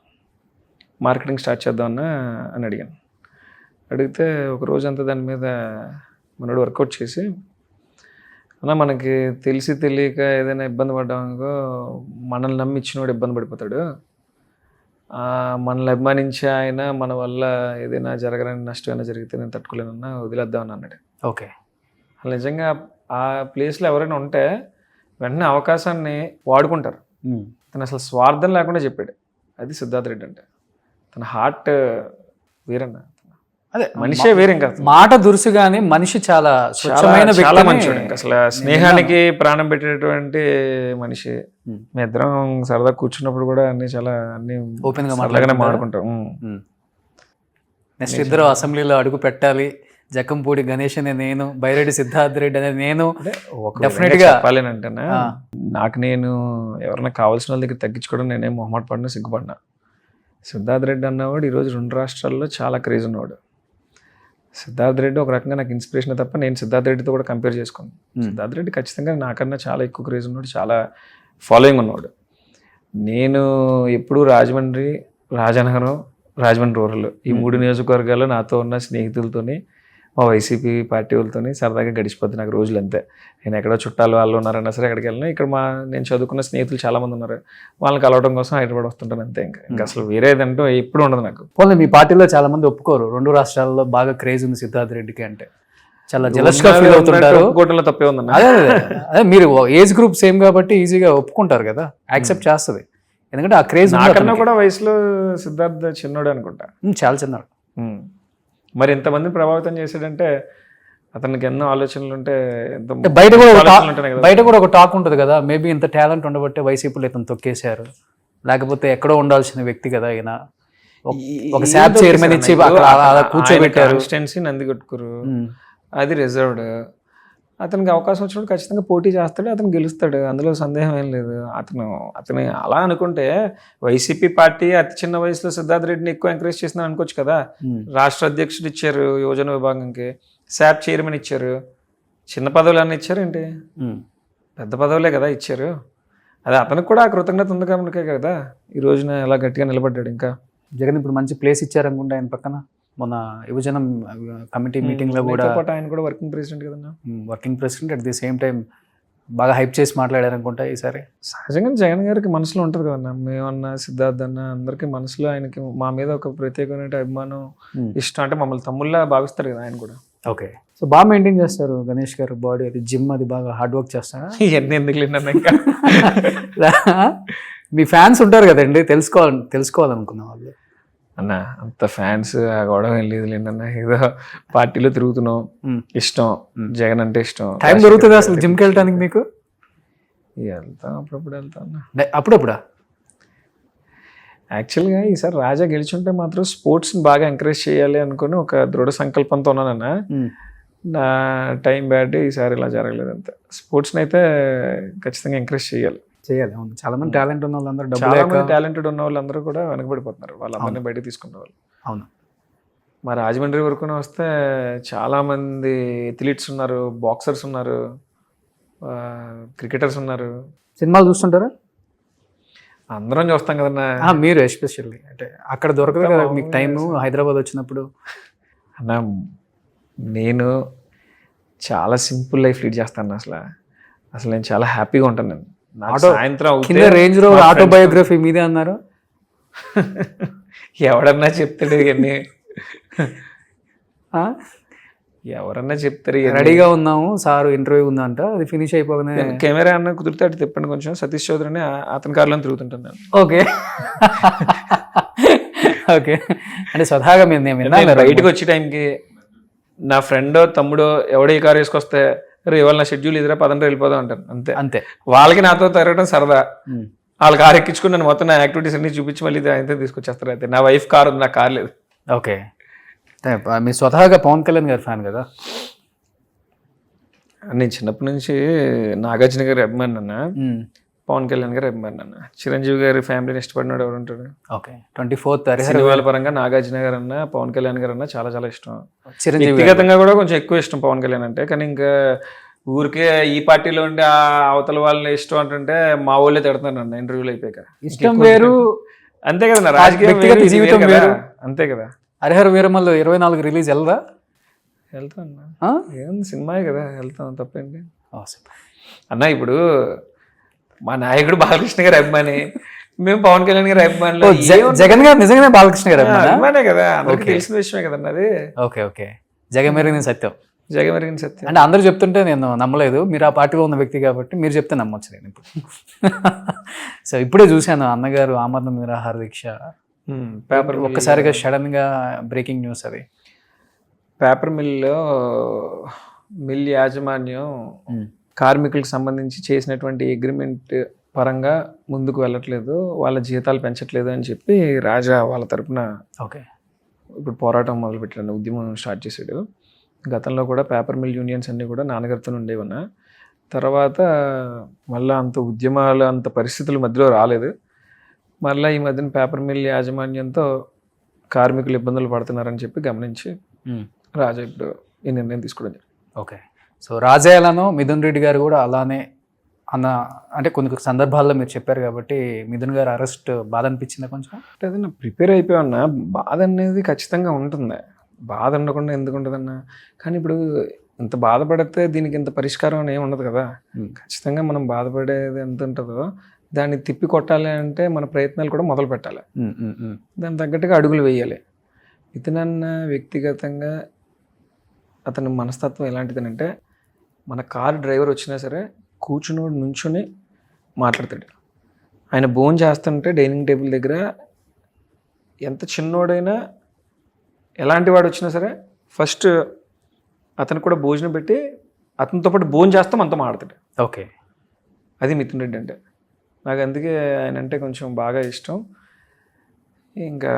మార్కెటింగ్ స్టార్ట్ చేద్దామన్నా అని అడిగాను. అడిగితే ఒక రోజంతా దాని మీద మనోడు వర్కౌట్ చేసి, అన్నా మనకి తెలిసి తెలియక ఏదైనా ఇబ్బంది పడ్డామనుకో మనల్ని నమ్మి ఇచ్చినోడు ఇబ్బంది పడిపోతాడు, మనల్ని అభిమానించి ఆయన మన వల్ల ఏదైనా జరగని నష్టం అయినా జరిగితే నేను తట్టుకోలేనన్నా వదిలేద్దామని అన్నాడు. ఓకే. అసలు నిజంగా ఆ ప్లేస్లో ఎవరైనా ఉంటే వెంటనే అవకాశాన్ని వాడుకుంటారు. తను అసలు స్వార్థం లేకుండా చెప్పాడు. అది సిద్ధార్థ రెడ్డి అంటే. తన హార్ట్ వేరన్నా. అదే మనిషే వేరే ఇంకా మాట దురుసు గానీ మనిషి చాలా స్వచ్ఛమైన చాలా వ్యక్తి మంచోడు ఇంకా అసలు స్నేహానికి ప్రాణం పెట్టేటువంటి మనిషి. మీ ఇద్దరం సరదా కూర్చున్నప్పుడు కూడా అన్ని ఓపెన్ గా సరదాగానే మాట్లాడుకుంటాం. నెక్స్ట్ ఇద్దరు అసెంబ్లీలో అడుగు పెట్టాలి. జకంపూడి గణేష్ అనే నేను, బైరెడ్డి సిద్ధార్థ్ రెడ్డి అనే నేను. డెఫినెట్ గా చెప్పాలేనంటేనా, నాకు నేను ఎవరైనా కావాల్సిన వాళ్ళ దగ్గర తగ్గించుకోవడం నేనేం మొహమాట పడినా సిగ్గుపడినా. సిద్ధార్థ్ రెడ్డి అన్నవాడు ఈరోజు 2 రాష్ట్రాల్లో చాలా క్రేజ్ ఉన్నవాడు. సిద్ధార్థ్ రెడ్డి ఒక రకంగా నాకు ఇన్స్పిరేషన్ తప్ప నేను సిద్ధార్థ్ రెడ్డితో కూడా కంపేర్ చేసుకున్నాను. సిద్ధార్థ్ రెడ్డి ఖచ్చితంగా నాకన్నా చాలా ఎక్కువ క్రేజ్ ఉన్నాడు, చాలా ఫాలోయింగ్ ఉన్నవాడు. నేను ఎప్పుడు రాజమండ్రి, రాజనగరం, రాజమండ్రి రూరల్ ఈ 3 నియోజకవర్గాల్లో నాతో ఉన్న స్నేహితులతోని, మా వైసీపీ పార్టీ వాళ్ళతోని సరదాగా గడిచిపోద్ది నాకు రోజులు. అంతే. నేను ఎక్కడో చుట్టాలు వాళ్ళు ఉన్నారన్నా సరే ఎక్కడికి వెళ్ళినా, ఇక్కడ నేను చదువుకున్న స్నేహితులు చాలామంది ఉన్నారు, వాళ్ళని కలవడం కోసం హైదరాబాద్ వస్తుంటాను అంతే. ఇంకా అసలు వేరేదంటూ ఎప్పుడు ఉండదు నాకు. పోనీ మీ పార్టీలో చాలా మంది ఒప్పుకోరు 2 రాష్ట్రాల్లో బాగా క్రేజ్ ఉంది సిద్ధార్థ్ రెడ్డికి అంటే, చాలా జెలస్ గా ఫీల్ అవుతుంటారు. ఒప్పుకోవడంలో తప్పే ఉందన్న. అదే మీరు ఏజ్ గ్రూప్ సేమ్ కాబట్టి ఈజీగా ఒప్పుకుంటారు కదా, యాక్సెప్ట్ చేస్తుంది. ఎందుకంటే ఆ క్రేజ్ నాకన్నా కూడా వయసులో సిద్ధార్థ్ చిన్నోడు అనుకుంటా, చాలా చిన్నారు. మరి ఎంతమంది ప్రభావితం చేశాడంటే అతనికి ఎన్నో ఆలోచనలు ఉంటే, బయట కూడా ఒక టాక్ ఉంటుంది కదా, మేబీ ఇంత టాలెంట్ ఉండబట్టే వైసీపీలో ఇతను తొక్కేశారు, లేకపోతే ఎక్కడో ఉండాల్సిన వ్యక్తి కదా ఆయన. ఒక శాప్ చైర్మన్ ఇచ్చి కూర్చోబెట్టారు. నందికొట్కూరు అది రిజర్వ్డ్. అతనికి అవకాశం వచ్చినప్పుడు ఖచ్చితంగా పోటీ చేస్తాడు, అతను గెలుస్తాడు, అందులో సందేహం ఏం లేదు. అతను అలా అనుకుంటే వైసీపీ పార్టీ అతి చిన్న వయసులో సిద్ధార్థ్ రెడ్డిని ఎక్కువ ఎంకరేజ్ చేసిందని అనుకోవచ్చు కదా. రాష్ట్ర అధ్యక్షుడు ఇచ్చారు, యువజన విభాగంకి శాప్ చైర్మన్ ఇచ్చారు, చిన్న పదవులు అన్నీ ఇచ్చారు ఏంటి, పెద్ద పదవులే కదా ఇచ్చారు. అదే అతనికి కూడా ఆ కృతజ్ఞత ఉంది కనుకే కదా ఈ రోజున ఎలా గట్టిగా నిలబడ్డాడు. ఇంకా జగన్ ఇప్పుడు మంచి ప్లేస్ ఇచ్చారనుకుంటా ఆయన పక్కన. మొన్న యువజన కమిటీ మీటింగ్ లో కూడా ఆయన కూడా వర్కింగ్ ప్రెసిడెంట్ కదన్నా, working president. At the same time బాగా హైప్ చేసి మాట్లాడారు అనుకుంటా ఈసారి. సహజంగా జగన్ గారికి మనసులో ఉంటుంది కదన్నా, మేమన్నా సిద్ధార్థ్ అన్న అందరికీ మనసులో ఆయనకి మా మీద ఒక ప్రత్యేకమైన అభిమానం, ఇష్టం. అంటే మమ్మల్ని తమ్ముళ్ళ భావిస్తారు కదా ఆయన కూడా. ఓకే. సో బాగా మెయింటైన్ చేస్తారు గణేష్ గారు బాడీ, అది జిమ్ అది బాగా హార్డ్ వర్క్ చేస్తారా? ఇవన్నీ ఎందుకు లేదన్నా ఇంకా మీ ఫ్యాన్స్ ఉంటారు కదండి, తెలుసుకోవాలనుకున్న వాళ్ళు. అన్న అంత ఫ్యాన్స్ గొడవ ఏం లేదు లేదన్న, ఏదో పార్టీలో తిరుగుతున్నాం, ఇష్టం, జగన్ అంటే ఇష్టం. టైం దొరుకుతుంది అసలు జిమ్కి వెళ్ళడానికి మీకు? వెళ్తాం, అప్పుడప్పుడు వెళ్తాం అన్న. అప్పుడప్పుడా? యాక్చువల్గా ఈసారి రాజా గెలిచుంటే మాత్రం స్పోర్ట్స్ని బాగా ఎంకరేజ్ చేయాలి అనుకుని ఒక దృఢ సంకల్పంతో ఉన్నానన్న. నా టైం బ్యాడ్, ఈసారి ఇలా జరగలేదు అంతే. స్పోర్ట్స్ని అయితే ఖచ్చితంగా ఎంకరేజ్ చేయాలి. చాలా మంది టాలెంట్ ఉన్న వాళ్ళందరూ, చాలా మంది టాలెంటెడ్ ఉన్న వాళ్ళందరూ కూడా వెనకబడిపోతున్నారు, వాళ్ళందరినీ బయటకు తీసుకునే వాళ్ళు. అవును. మా రాజమండ్రి వరకు వస్తే చాలా మంది ఎథ్లీట్స్ ఉన్నారు, బాక్సర్స్ ఉన్నారు, క్రికెటర్స్ ఉన్నారు. సినిమాలు చూస్తుంటారా? అందరం చూస్తాం కదన్నా. మీరు ఎస్పెషల్లీ అంటే అక్కడ దొరకదు కదా మీకు టైము, హైదరాబాద్ వచ్చినప్పుడు. అన్న నేను చాలా సింపుల్ లైఫ్ లీడ్ చేస్తాను. అసలు నేను చాలా హ్యాపీగా ఉంటాను. నేను సాయంత్రం రేంజ్ రోవర్ ఆటోబయోగ్రఫీ మీదే అన్నారు. ఎవడన్నా చెప్తాడు ఇవన్నీ, ఎవరన్నా చెప్తారు. రెడీగా ఉన్నాము సార్, ఇంటర్వ్యూ ఉందంట, అది ఫినిష్ అయిపోగానే కెమెరా అన్న కుదిరితే అటు తిప్పండి కొంచెం, సతీష్ చౌదరి అని అతని కారులో తిరుగుతుంటాను నేను. Okay okay. అంటే స్వతహాగా బయటకు వచ్చే టైంకి నా ఫ్రెండో తమ్ముడో ఎవడో ఈ కారు వేసుకొస్తే, ఇవాళ నా షెడ్యూల్ ఇదిరా పదంటే వెళ్ళిపోదాం అంటాను అంతే. అంతే. వాళ్ళకి నాతో తిరగడం సరదా, వాళ్ళ కారు ఎక్కించుకుని నేను మొత్తం నా యాక్టివిటీస్ అన్ని చూపించి మళ్ళీ అయితే తీసుకొచ్చేస్తారు. అయితే నా వైఫ్ కారు ఉంది, నా కార్ లేదు. ఓకే. మీరు స్వతహాగా పవన్ కళ్యాణ్ గారి ఫ్యాన్ కదా? నేను చిన్నప్పటి నుంచి నాగార్జున గారి అభిమాని అన్న, పవన్ కళ్యాణ్ గారి అభిమాని అన్న. చిరంజీవి గారి ఫ్యామిలీని ఇష్టపడినాడు ఎవరు ఉంటాడు? ఓకే. 24th సినిమాల పరంగా నాగార్జున గారు అన్న, పవన్ కళ్యాణ్ గారు అన్న చాలా చాలా ఇష్టం. వ్యక్తిగతంగా కూడా కొంచెం ఎక్కువ ఇష్టం పవన్ కళ్యాణ్ అంటే. కానీ ఇంకా ఊరికే ఈ పార్టీలో ఉండే ఆ అవతల వాళ్ళని ఇష్టం అంటుంటే మా వాళ్ళే తిడతాను అన్న ఇంటర్వ్యూలు అయిపోయాక. ఇష్టం వేరు, అంతే కదా, రాజకీయ జీవితం వేరు, అంతే కదా. హరిహర వీరమల్లు 24 రిలీజ్ వెళ్దా? వెళ్తాం అన్న, ఏం సినిమాయే కదా, వెళ్తాం, తప్పేంటి అన్న. ఇప్పుడు మా నాయకుడు బాలకృష్ణ గారి అభిమాని, మేము పవన్ కళ్యాణ్ గారి అభిమానులు. జగన్ గారు నిజంగానే బాలకృష్ణ గారు అభిమానే కదా, అందరికీ తెలిసిన విషయమే కదన్న అది. Okay okay. జగమెరిగిన సత్యం, జగమెరిగిన సత్యం అంటే అందరూ చెప్తుంటే నేను నమ్మలేదు, మీరు ఆ పార్టీలో ఉన్న వ్యక్తి కాబట్టి మీరు చెప్తే నమ్మొచ్చు నేను ఇప్పుడు. సో ఇప్పుడే చూశాను అన్నగారు ఆమరణ నిరాహార దీక్ష పేపర్, ఒక్కసారిగా సడన్ గా బ్రేకింగ్ న్యూస్ అది. పేపర్ మిల్ యాజమాన్యం కార్మికులకు సంబంధించి చేసినటువంటి అగ్రిమెంట్ పరంగా ముందుకు వెళ్ళట్లేదు, వాళ్ళ జీతాలు పెంచట్లేదు అని చెప్పి రాజా వాళ్ళ తరపున ఓకే ఇప్పుడు పోరాటం మొదలుపెట్టాడు, ఉద్యమం స్టార్ట్ చేశాడు. గతంలో కూడా పేపర్ మిల్ యూనియన్స్ అన్నీ కూడా నాన్నగారితో ఉండేవన్నా. తర్వాత మళ్ళీ అంత ఉద్యమాలు అంత పరిస్థితుల మధ్యలో రాలేదు. మళ్ళీ ఈ మధ్యన పేపర్ మిల్ యాజమాన్యంతో కార్మికులు ఇబ్బందులు పడుతున్నారని చెప్పి గమనించి రాజా ఇప్పుడు ఈ నిర్ణయం తీసుకోవడం జరిగింది. ఓకే. సో రాజా ఎలానో మిథున్ రెడ్డి గారు కూడా అలానే అంటే కొన్ని సందర్భాల్లో మీరు చెప్పారు కాబట్టి మిథున్ గారు అరెస్ట్ బాధ అనిపించిందా కొంచెం? అంటే అది నా ప్రిపేర్ అయిపోయాన్నా, బాధ అనేది ఖచ్చితంగా ఉంటుంది. బాధ ఉండకుండా ఎందుకు ఉంటుందన్నా? కానీ ఇప్పుడు ఇంత బాధపడితే దీనికి ఇంత పరిష్కారం అని ఏమి ఉండదు కదా. ఖచ్చితంగా మనం బాధపడేది ఎంత ఉంటుందో దాన్ని తిప్పి కొట్టాలి అంటే మన ప్రయత్నాలు కూడా మొదలు పెట్టాలి, దానికి తగ్గట్టుగా అడుగులు వేయాలి. ఇతనన్న వ్యక్తిగతంగా అతని మనస్తత్వం ఎలాంటిదనంటే, మన కారు డ్రైవర్ వచ్చినా సరే కూర్చున్నోడు నుంచుని మాట్లాడతాడు. ఆయన భోజనం చేస్తుంటే డైనింగ్ టేబుల్ దగ్గర ఎంత చిన్నోడైనా ఎలాంటి వాడు వచ్చినా సరే ఫస్ట్ అతను కూడా భోజనం పెట్టి అతనితో పాటు భోజనం చేస్తాం అంత మాట్లాడతాడు. ఓకే. అది మిథున్ రెడ్డి అంటే. నాకు అందుకే ఆయన అంటే కొంచెం బాగా ఇష్టం. ఇంకా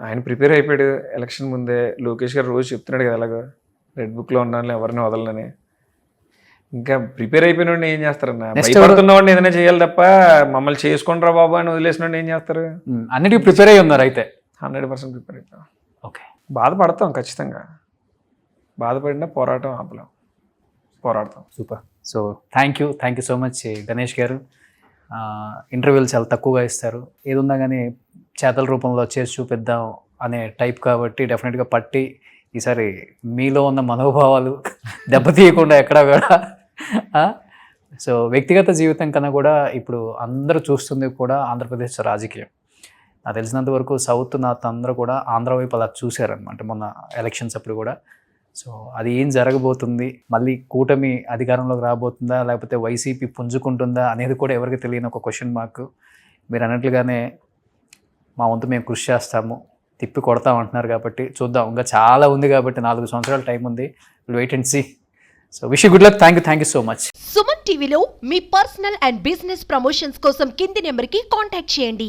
ఆయన ప్రిపేర్ అయిపోయాడు ఎలక్షన్ ముందే. లోకేష్ గారు రోజు చెప్తున్నాడు కదా ఎలాగో రెడ్ బుక్లో ఉన్నాను ఎవరిని వదలనని. ఇంకా ప్రిపేర్ అయిపోయిన వాడిని ఏం చేస్తారన్న? భయపడుతున్న వాడిని ఏదైనా చేయాలి తప్ప మమ్మల్ని చేసుకుంటారా బాబు అని వదిలేసిన వాడిని ఏం చేస్తారు? అన్నిటికీ ప్రిపేర్ అయ్యి ఉన్నారు అయితే? 100% ప్రిపేర్ అయిపోయాం. ఓకే. బాధపడతాం ఖచ్చితంగా, బాధపడినా పోరాటం ఆపలేం, పోరాడతాం. Super. So thank you so much Ganesh గారు. ఇంటర్వ్యూలు చాలా తక్కువగా ఇస్తారు, ఏది ఉన్నా కానీ చేతల రూపంలో చేసి చూపిద్దాం అనే టైప్ కాబట్టి డెఫినెట్గా పట్టి ఈసారి మీలో ఉన్న మనోభావాలు దెబ్బతీయకుండా ఎక్కడా కూడా. సో వ్యక్తిగత జీవితం కన్నా కూడా ఇప్పుడు అందరూ చూస్తుంది కూడా ఆంధ్రప్రదేశ్ రాజకీయం. నాకు తెలిసినంత వరకు సౌత్ నార్త్ అందరూ కూడా ఆంధ్ర వైపు అలా చూశారనమాట మొన్న ఎలక్షన్స్ అప్పుడు కూడా. సో అది ఏం జరగబోతుంది, మళ్ళీ కూటమి అధికారంలోకి రాబోతుందా లేకపోతే వైసీపీ పుంజుకుంటుందా అనేది కూడా ఎవరికి తెలియని ఒక క్వశ్చన్ మార్క్. మీరు అన్నట్లుగానే మా వంతు మేము కృషి చేస్తాము, తిప్పి కొడతాం అంటున్నారు కాబట్టి చూద్దాం. ఇంకా చాలా ఉంది కాబట్టి 4 సంవత్సరాల టైం ఉంది. Wait and see. So wish you good luck. Thank you so much. Suman టీవీలో మీ పర్సనల్ అండ్ బిజినెస్ ప్రమోషన్స్ కోసం కింది నెంబర్కి కాంటాక్ట్ చేయండి.